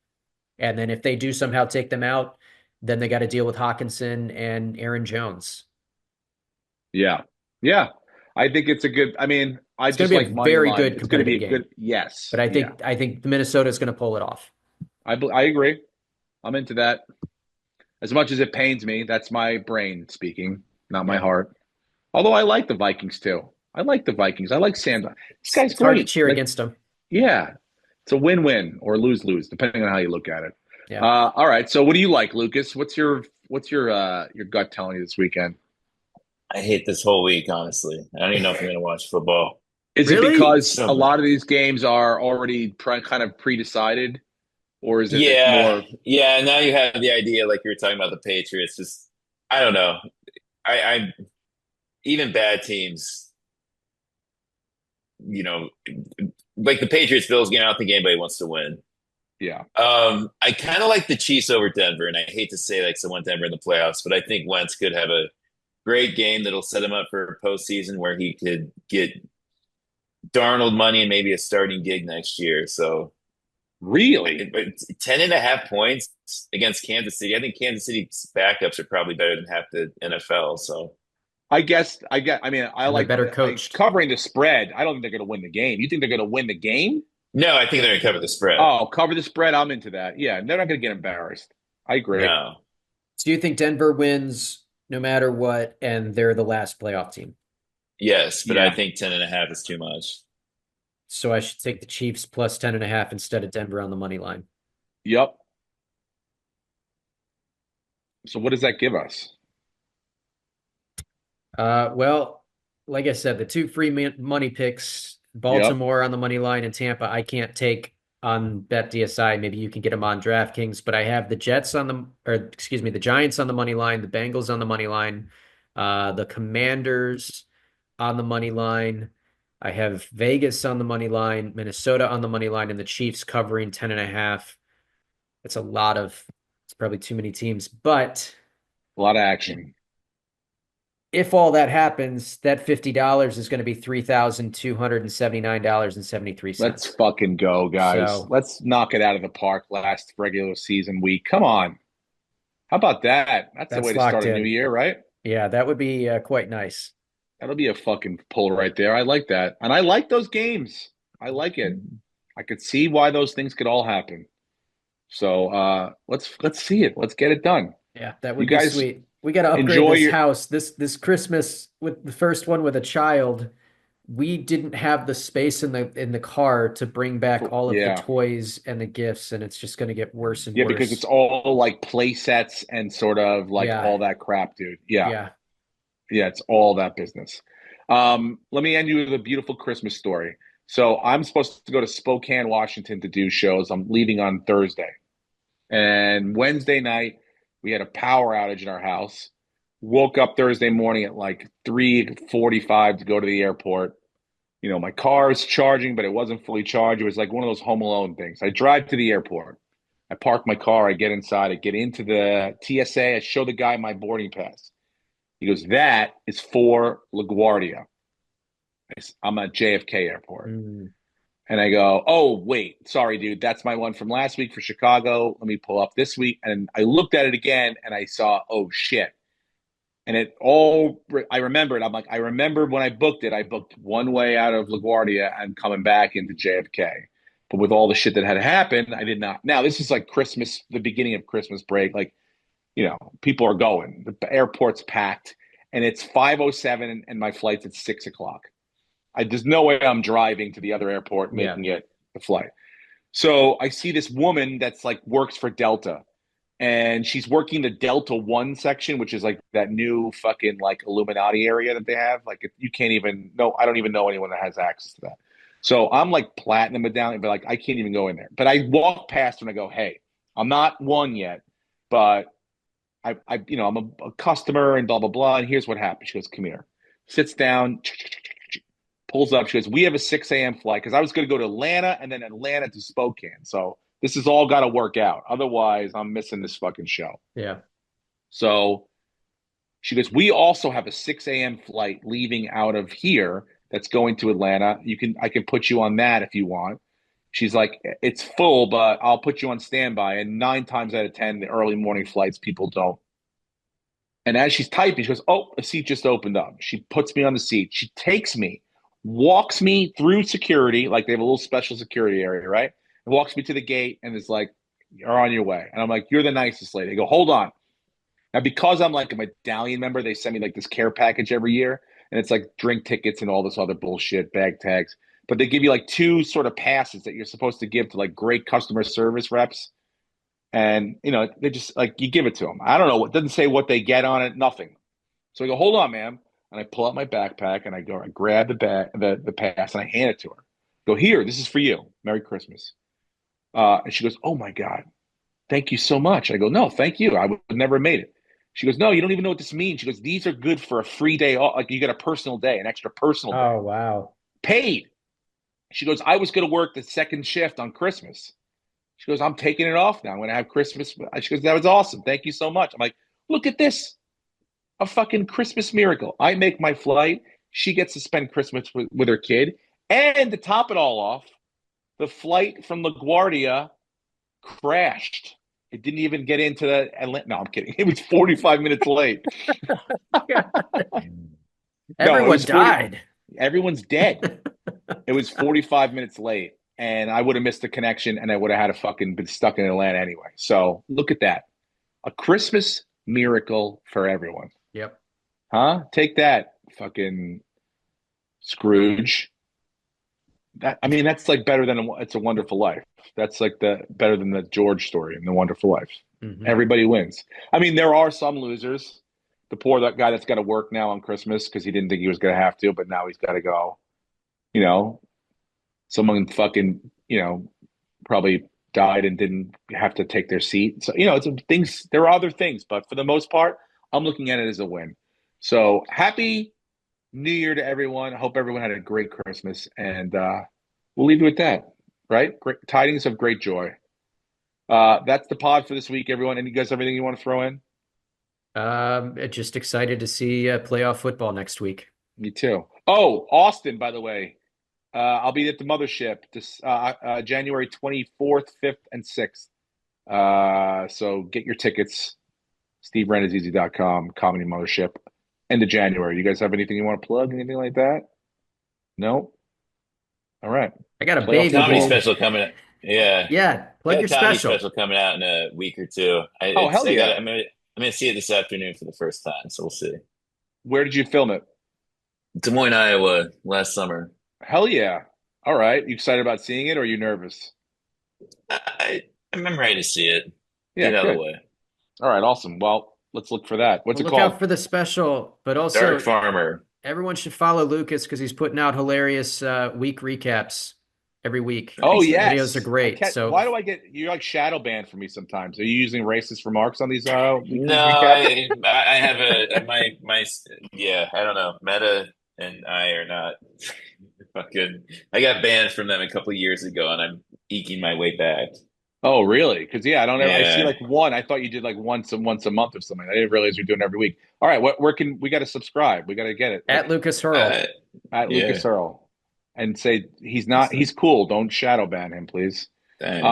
Speaker 3: And then if they do somehow take them out, then they got to deal with Hawkinson and Aaron Jones.
Speaker 2: Yeah. Yeah. I think it's a good, I mean, I
Speaker 3: It's going
Speaker 2: just
Speaker 3: to be
Speaker 2: like
Speaker 3: a
Speaker 2: money
Speaker 3: very
Speaker 2: line.
Speaker 3: good
Speaker 2: It's going to be
Speaker 3: competitive
Speaker 2: a
Speaker 3: game.
Speaker 2: good, yes.
Speaker 3: But I
Speaker 2: Yeah.
Speaker 3: think Minnesota is going to pull it off.
Speaker 2: I agree. I'm into that. As much as it pains me, that's my brain speaking, not my
Speaker 3: Yeah.
Speaker 2: heart. Although I like the Vikings too. I like the Vikings. I like Sam. This guy's
Speaker 3: It's hard to
Speaker 2: great.
Speaker 3: cheer
Speaker 2: Like,
Speaker 3: against them.
Speaker 2: yeah, it's a win-win or lose-lose, depending on how you look at it.
Speaker 3: Yeah.
Speaker 2: All right. So what do you like, Lucas? What's your gut telling you this weekend?
Speaker 4: I hate this whole week, honestly. I don't even know if I'm gonna watch football.
Speaker 2: Is it
Speaker 3: Really?
Speaker 2: because
Speaker 4: So
Speaker 2: a lot of these games are already kind of pre-decided, or is it
Speaker 4: yeah,
Speaker 2: more
Speaker 4: yeah. Now you have the idea, like you were talking about the Patriots. Just I don't know. I even bad teams, you know, like the Patriots Bills game. I don't think anybody wants to win.
Speaker 2: yeah,
Speaker 4: I kind of like the Chiefs over Denver, and I hate to say like someone Denver in the playoffs, but I think Wentz could have a great game that'll set him up for a postseason where he could get Darnold money and maybe a starting gig next year. So
Speaker 2: really?
Speaker 4: but 10.5 points against Kansas City. I think Kansas City's backups are probably better than half the NFL. So
Speaker 2: I mean, I
Speaker 3: And they're
Speaker 2: like
Speaker 3: better
Speaker 2: I,
Speaker 3: coached.
Speaker 2: covering the spread. I don't think they're going to win the game. You think they're going to win the game?
Speaker 4: no, I think they're gonna cover the spread.
Speaker 2: Oh, cover the spread. I'm into that. Yeah, they're not going to get embarrassed. I agree.
Speaker 4: No.
Speaker 3: So you think Denver wins no matter what, and they're the last playoff team?
Speaker 4: Yes, but I
Speaker 2: Yeah.
Speaker 4: think 10.5 is too much.
Speaker 3: So I should take the Chiefs plus 10.5 instead of Denver on the money line.
Speaker 2: Yep. So what does that give us?
Speaker 3: Well, like I said, the two free money picks,
Speaker 2: Yep.
Speaker 3: Baltimore on the money line and Tampa, I can't take on BetDSI. Maybe you can get them on DraftKings, but I have the Jets on the Giants on the money line, the Bengals on the money line, the Commanders on the money line. I have Vegas on the money line, Minnesota on the money line, and the Chiefs covering 10.5. It's probably too many teams, but
Speaker 2: A lot of action.
Speaker 3: if all that happens, that $50 is going to be $3,279.73.
Speaker 2: Let's fucking go, guys.
Speaker 3: So
Speaker 2: Let's knock it out of the park last regular season week. Come on. How about that? That's the way
Speaker 3: that's
Speaker 2: to start
Speaker 3: locked
Speaker 2: a new
Speaker 3: in.
Speaker 2: year, right?
Speaker 3: Yeah, that would be quite nice.
Speaker 2: That'll be a fucking pull right there. I like that. And I like those games. I like it. I could see why those things could all happen. So let's see it. Let's get it done.
Speaker 3: Yeah, that
Speaker 2: You
Speaker 3: would be
Speaker 2: guys
Speaker 3: sweet. We got to upgrade
Speaker 2: enjoy
Speaker 3: this
Speaker 2: your
Speaker 3: house. This Christmas with the first one with a child, we didn't have the space in the car to bring back all of the
Speaker 2: yeah.
Speaker 3: toys and the gifts, and it's just going to get worse and
Speaker 2: Yeah, because it's
Speaker 3: worse.
Speaker 2: all like play sets and sort of like
Speaker 3: Yeah,
Speaker 2: all that crap, dude. Yeah.
Speaker 3: yeah.
Speaker 2: Yeah, it's all that business. Let me end you with a beautiful Christmas story. So I'm supposed to go to Spokane, Washington to do shows. I'm leaving on Thursday. And Wednesday night, we had a power outage in our house. Woke up Thursday morning at like 3:45 to go to the airport. You know, my car is charging, but it wasn't fully charged. It was like one of those Home Alone things. I drive to the airport. I park my car. I get inside. I get into the TSA. I show the guy my boarding pass. He goes, that is for LaGuardia. I'm at JFK Airport.
Speaker 3: Mm.
Speaker 2: And I go, oh, wait, sorry, dude. That's my one from last week for Chicago. Let me pull up this week. And I looked at it again and I saw, oh, shit. And I remembered. I'm like, I remember when I booked one way out of LaGuardia and coming back into JFK. But with all the shit that had happened, I did not. Now, this is like Christmas, the beginning of Christmas break. Like, you know, people are going. The airport's packed, and it's 5:07, and my flight's at 6 o'clock. There's no way I'm driving to the other airport
Speaker 3: Yeah.
Speaker 2: making it the flight. So I see this woman that's like works for Delta, and she's working the Delta One section, which is like that new fucking like Illuminati area that they have. Like you can't even know. I don't even know anyone that has access to that. So I'm like platinum medallion, but like I can't even go in there. But I walk past her and I go, "Hey, I'm not one yet, but I'm a customer and blah blah blah. And here's what happened." She goes, "Come here." Sits down, pulls up. She goes, "We have a 6 a.m. flight because I was going to go to Atlanta and then Atlanta to Spokane. So this has all got to work out. Otherwise, I'm missing this fucking show."
Speaker 3: Yeah.
Speaker 2: So she goes, "We also have a 6 a.m. flight leaving out of here that's going to Atlanta. I can put you on that if you want." She's like, "It's full, but I'll put you on standby." And 9 times out of 10, the early morning flights, people don't. And as she's typing, she goes, "Oh, a seat just opened up." She puts me on the seat. She takes me, walks me through security, like they have a little special security area, right? And walks me to the gate and is like, "You're on your way." And I'm like, "You're the nicest lady." I go, "Hold on." Now, because I'm like a medallion member, they send me like this care package every year. And it's like drink tickets and all this other bullshit, bag tags. But they give you like two sort of passes that you're supposed to give to like great customer service reps. And, they just like, you give it to them. I don't know. It doesn't say what they get on it, nothing. So I go, hold on, ma'am. And I pull out my backpack and I grab the pass and I hand it to her. Go, here, this is for you. Merry Christmas. And she goes, oh my God, thank you so much. I go, no, thank you. I would never have made it. She goes, no, you don't even know what this means. She goes, these are good for a free day off. Like you get a personal day, an extra personal day.
Speaker 3: Oh, wow.
Speaker 2: Paid. She goes, I was going to work the second shift on Christmas. She goes, I'm taking it off now. I'm going to have Christmas. She goes, that was awesome. Thank you so much. I'm like, look at this. A fucking Christmas miracle. I make my flight. She gets to spend Christmas with her kid. And to top it all off, the flight from LaGuardia crashed. It didn't even get into the Atlanta. No, I'm kidding. It was 45 minutes late.
Speaker 3: Everyone died.
Speaker 2: Everyone's dead. It was 45 minutes late, and I would have missed the connection, and I would have had to fucking been stuck in Atlanta anyway. So look at that. A Christmas miracle for everyone.
Speaker 3: Yep.
Speaker 2: Huh? Take that, fucking Scrooge. That's like better than It's a Wonderful Life. That's like better than the George story in The Wonderful Life.
Speaker 3: Mm-hmm.
Speaker 2: Everybody wins. There are some losers. The poor guy that's got to work now on Christmas because he didn't think he was going to have to, but now he's got to go. Someone fucking, probably died and didn't have to take their seat. So, it's things. There are other things, but for the most part, I'm looking at it as a win. So happy New Year to everyone. I hope everyone had a great Christmas, and we'll leave you with that. Right? Great tidings of great joy. That's the pod for this week, everyone. And you guys have anything you want to throw in?
Speaker 3: Just excited to see playoff football next week.
Speaker 2: Me too. Oh, Austin, by the way. I'll be at the mothership this January 24th, 5th, and 6th. So get your tickets. SteveRennazizi.com, Comedy Mothership. End of January. You guys have anything you want to plug? Anything like that? No? All right.
Speaker 3: I got a
Speaker 2: Playoff
Speaker 3: baby
Speaker 4: Comedy
Speaker 3: bowl.
Speaker 4: special coming up. Yeah.
Speaker 3: Yeah, plug your
Speaker 4: Got a comedy
Speaker 3: special.
Speaker 4: coming out in a week or two.
Speaker 2: Hell yeah.
Speaker 4: I'm gonna see it this afternoon for the first time, so we'll see.
Speaker 2: Where did you film it?
Speaker 4: Des Moines, Iowa, last summer.
Speaker 2: Hell yeah. All right. You excited about seeing it, or are you nervous?
Speaker 4: I'm ready to see it.
Speaker 2: Yeah,
Speaker 4: Get out of
Speaker 2: good.
Speaker 4: the way.
Speaker 2: All right, awesome. Well, let's look for that. What's
Speaker 3: Well,
Speaker 2: it
Speaker 3: look
Speaker 2: called?
Speaker 3: out for the special, but also
Speaker 4: Dark Farmer.
Speaker 3: everyone should follow Lucas because he's putting out hilarious week recaps every week.
Speaker 2: Oh,
Speaker 3: The
Speaker 2: yes.
Speaker 3: videos are great. So
Speaker 2: why do I get you like shadow banned for me sometimes? Are you using racist remarks on these?
Speaker 4: No,
Speaker 2: recaps?
Speaker 4: I have my yeah. I don't know. Meta and I are not fucking. I got banned from them a couple of years ago, and I'm eking my way back.
Speaker 2: Oh, really? Because I don't ever. I see
Speaker 4: Yeah.
Speaker 2: like one. I thought you did like once a month or something. I didn't realize you're doing it every week. All right, where can we got to subscribe? We got to get it
Speaker 3: at Lucas Hurl.
Speaker 2: at
Speaker 4: yeah.
Speaker 2: Lucas Earl, and say he's not. He's cool. Don't shadow ban him, please.
Speaker 4: Thanks.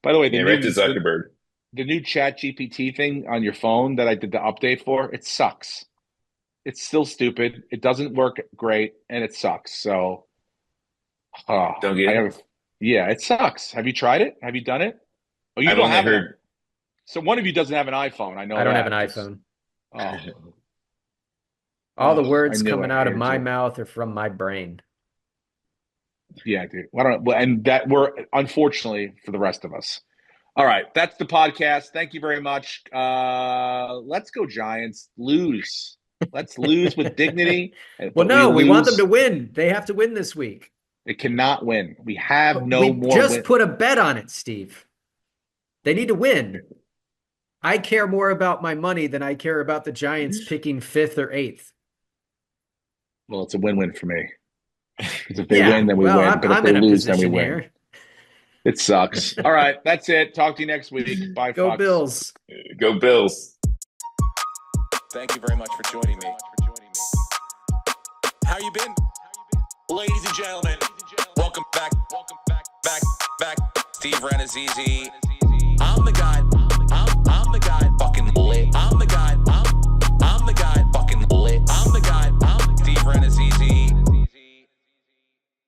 Speaker 2: By the way,
Speaker 4: Yeah, right to Zuckerberg.
Speaker 2: the new Chat GPT thing on your phone that I did the update for, it sucks. It's still stupid. It doesn't work great, and it sucks. So,
Speaker 4: Don't get it?
Speaker 2: yeah, it sucks. Have you tried it? Have you done it? Oh, you
Speaker 4: I've
Speaker 2: don't
Speaker 4: only
Speaker 2: have it.
Speaker 4: heard.
Speaker 2: So one of you doesn't have an iPhone. I know
Speaker 3: I don't
Speaker 2: that.
Speaker 3: have an iPhone.
Speaker 2: Oh,
Speaker 3: All the
Speaker 2: I
Speaker 3: words
Speaker 2: knew
Speaker 3: coming
Speaker 2: I
Speaker 3: out of
Speaker 2: hated
Speaker 3: my
Speaker 2: you.
Speaker 3: mouth are from my brain.
Speaker 2: yeah, dude. I don't know. And that we're unfortunately for the rest of us. All right, that's the podcast. Thank you very much. Let's go Giants. Lose. Let's lose with dignity.
Speaker 3: Well,
Speaker 2: But
Speaker 3: no, we want them
Speaker 2: lose.
Speaker 3: to win. They have to win this week.
Speaker 2: It cannot win. We have no
Speaker 3: we
Speaker 2: more
Speaker 3: just
Speaker 2: win.
Speaker 3: put a bet on it, Steve. They need to win. I care more about my money than I care about the Giants picking 5th or 8th.
Speaker 2: Well, it's a win-win for me. Because if they
Speaker 3: Yeah,
Speaker 2: win, then we
Speaker 3: well,
Speaker 2: win.
Speaker 3: I'm-
Speaker 2: But if
Speaker 3: I'm
Speaker 2: they
Speaker 3: in a
Speaker 2: lose, then we
Speaker 3: position
Speaker 2: win.
Speaker 3: here.
Speaker 2: It sucks. All right, that's it. Talk to you next week. Bye,
Speaker 3: Go
Speaker 2: Fox.
Speaker 3: Bills.
Speaker 4: Go Bills.
Speaker 1: Thank you very much for joining me. How you been? Ladies and gentlemen, welcome back. Steve Renazizi. I'm the guy